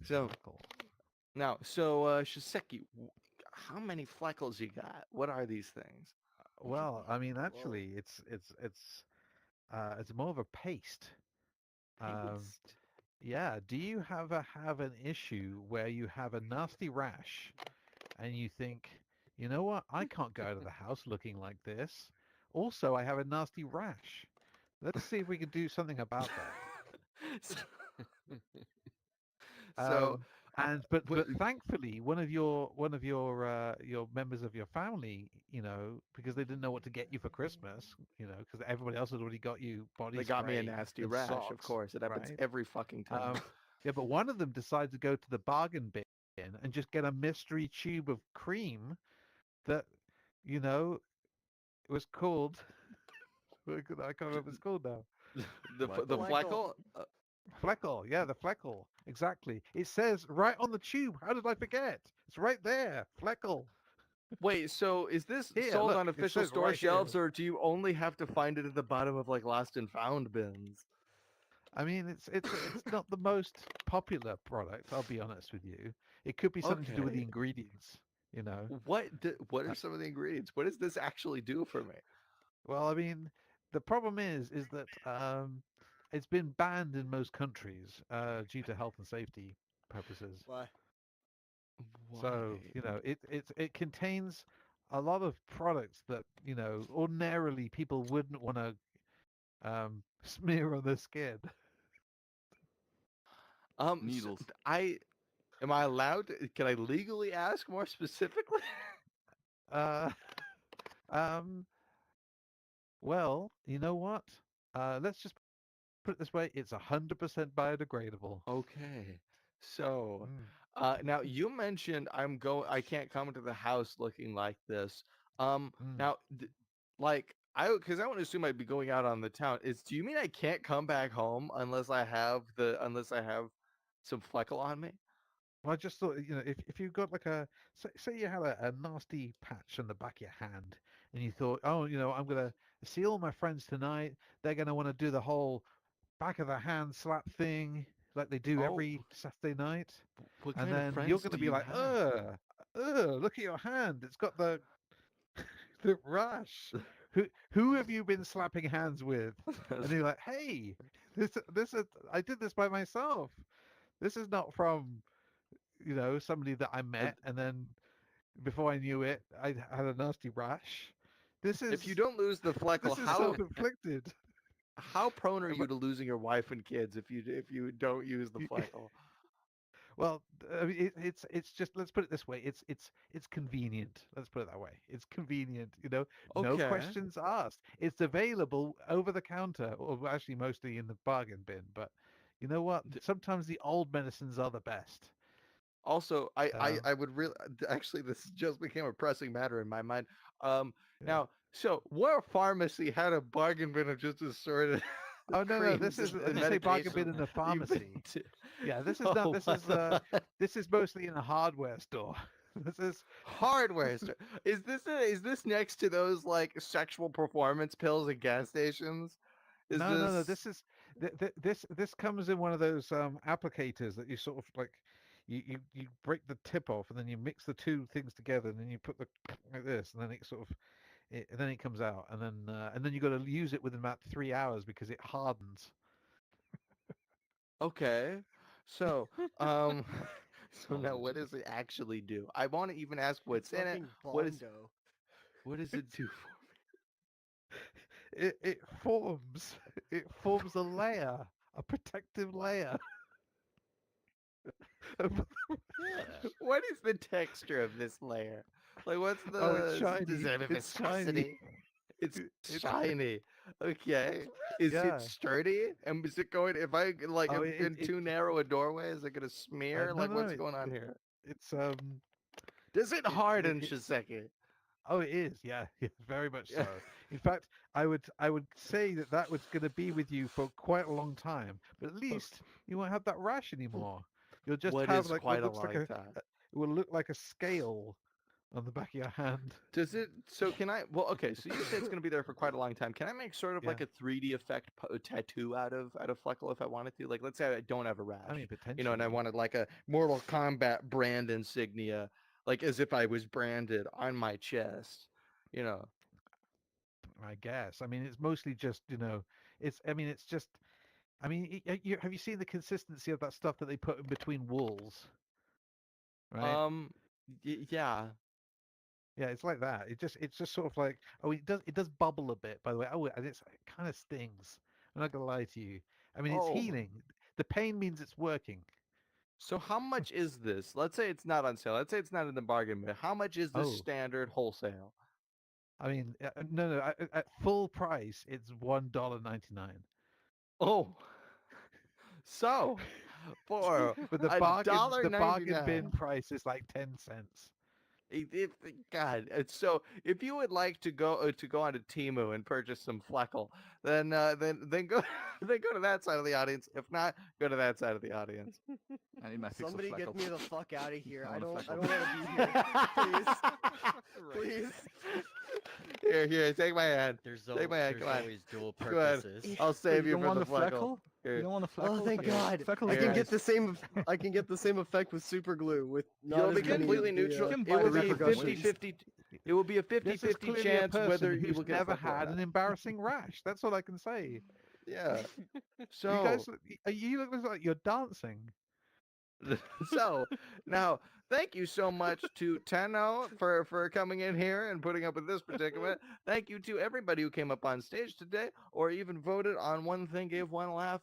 So now, Shiseki, how many Fleckles you got? What are these things? Well, I mean, actually, it's more of a paste. Yeah. Do you have an issue where you have a nasty rash, and you think, you know what? I can't go out of the house looking like this. Also, I have a nasty rash. Let's see if we can do something about that. So, But thankfully, one of your members of your family, because they didn't know what to get you for Christmas, because everybody else had already got you body they got me a spray nasty and rash, of socks, course. It happens right? every fucking time. Yeah, but one of them decided to go to the bargain bin and just get a mystery tube of cream that, it was called. I can't remember what it's called now. the Fleckle? Fleckle, yeah, the Fleckle, exactly. It says right on the tube. How did I forget? It's right there, Fleckle. Wait, so is this Here, sold look, on it official says store right here. shelves, or do you only have to find it at the bottom of like lost and found bins? I mean, it's not the most popular product. I'll be honest with you. It could be something to do with the Okay. ingredients. What are some of the ingredients? What does this actually do for me? Well, I mean, the problem is that it's been banned in most countries due to health and safety purposes. Why? So it contains a lot of products that ordinarily people wouldn't want to smear on their skin. Needles. Am I allowed to, can I legally ask more specifically? Well, you know what? Let's just put it this way: it's 100% biodegradable. Okay. So, now you mentioned I can't come into the house looking like this. Now, because I would assume I'd be going out on the town. Do you mean I can't come back home unless I have some Fleckle on me? Well, I just thought, if you've got like say you had a nasty patch on the back of your hand, and you thought, oh, I'm gonna see all my friends tonight. They're gonna want to do the whole back of the hand slap thing like they do every Saturday night, What and kind of then friends you're gonna do be you like, have? look at your hand. It's got the the rash. Who have you been slapping hands with? And you're like, hey, this is I did this by myself. This is not from somebody that I met, and then before I knew it, I had a nasty rash. This is If you don't lose the fleckle, this is how self-inflicted. how prone are you to losing your wife and kids if you don't use the fleckle? Well, I mean, it's just, let's put it this way. It's convenient. Let's put it that way. It's convenient. No Okay. questions asked. It's available over the counter, or actually mostly in the bargain bin. But you know what? Sometimes the old medicines are the best. Also, I Um, would really actually this just became a pressing matter in my mind. yeah. Now, so what pharmacy had a bargain bin of just assorted Oh no, no, this creams is and this a bargain bin medication in a you've been pharmacy. to? Yeah, this is not. Oh, what the fuck? This is mostly in a hardware store. This is Hardware store. Is this next to those like sexual performance pills at gas stations? Is No, no, no. this This comes in one of those applicators that you sort of like, you break the tip off, and then you mix the two things together, and then you put the like this, and then it sort of and then it comes out, and then you got to use it within about 3 hours because it hardens. okay? So, um, so now Hardens. what does it actually do? I want to even ask what's It's in it. fucking What is Bondo. what does it do It forms a layer, a protective layer. What is the texture of this layer? Like, what's the? Oh, it's Does shiny. it have a It's shiny. viscosity? It's It's shiny. Okay. Is yeah. it sturdy? And is it going? If I like, Oh, if in too narrow a doorway, is it gonna smear? no, Like, no, what's going on here? it's Does it harden, it Shiseki? oh, it is. Yeah, yeah, very much Yeah. so. In fact, I would say that was going to be with you for quite a long time, but at least you won't have that rash anymore. You'll just What have is like what quite a looks like long time? it will look like a scale on the back of your hand. Does it? So can I? Well, okay. So you said it's going to be there for quite a long time. Can I make sort of Yeah. like a 3D effect tattoo out of Fleckle if I wanted to? Like, let's say I don't have a rash, I mean, and I potentially. wanted like a Mortal Kombat brand insignia, like as if I was branded on my chest. You know. I guess. I mean, it's mostly just it's. I mean, it's just. I mean, have you seen the consistency of that stuff that they put in between walls? Right. Um. Yeah. Yeah, it's like that. It's just sort of like, oh, it does bubble a bit, by the way. Oh, and it kind of stings. I'm not gonna lie to you. I mean, it's Oh. healing. The pain means it's working. So how much is this? Let's say it's not on sale. Let's say it's not in the bargain bin. How much is this Oh, standard wholesale? I mean, no, no. At full price, it's $1.99. Oh. So for But the a dollar bargain bin 99. price is like 10 cents. God, so if you would like to go onto Temu and purchase some Fleckle, then go then go to that side of the audience. If not, go to that side of the audience. I need my fix of Somebody get Fleckle. me the fuck out of here. I I want don't a want to be here. Please. Please. Here, take my hand. There's Take my hand. there's Come on. always dual Go ahead. purposes. I'll save you you don't for want the the Fleckle. You don't want a Fleckle? Oh, thank God. Fleckle I is can nice. get the same I can get the same effect with super glue with not You'll as be many completely of the, neutral. You can It buy will the be a repercussions. 50-50. It will be a This is 50-50 clearly a chance person whether you who's will get never Fleckle or had not. an embarrassing rash. That's all I can say. Yeah. You So guys, you look like you're dancing. so now thank you so much to Tenno for coming in here and putting up with this predicament. Thank you to everybody who came up on stage today or even voted on One Thing Gave One Laugh.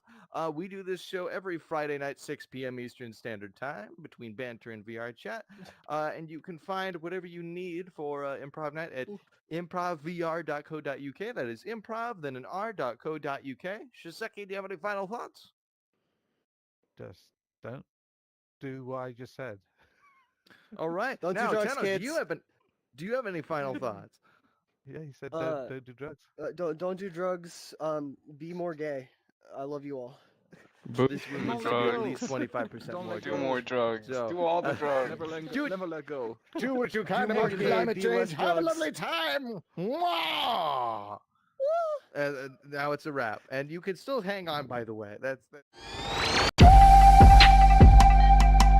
We do this show every Friday night, 6 p.m. Eastern Standard Time between Banter and VR Chat. And you can find whatever you need for Improv Night at improvvr.co.uk. That is improv, then an r.co.uk. Shiseki, do you have any final thoughts? Just don't do what I just said. All right. Don't do Now, drugs, Tenno, kids. do you have any final thoughts? Yeah, he said Uh, don't do drugs. don't do drugs. Be more gay. I love you all. This room needs to be at drugs. least 25% Don't more let Do go. more drugs. So, Do all the drugs. Never let go. do what you can Do about more gay, climate be less change. Have a drugs. lovely time. Mwah! Now it's a wrap. And you can still hang on, by the way. That's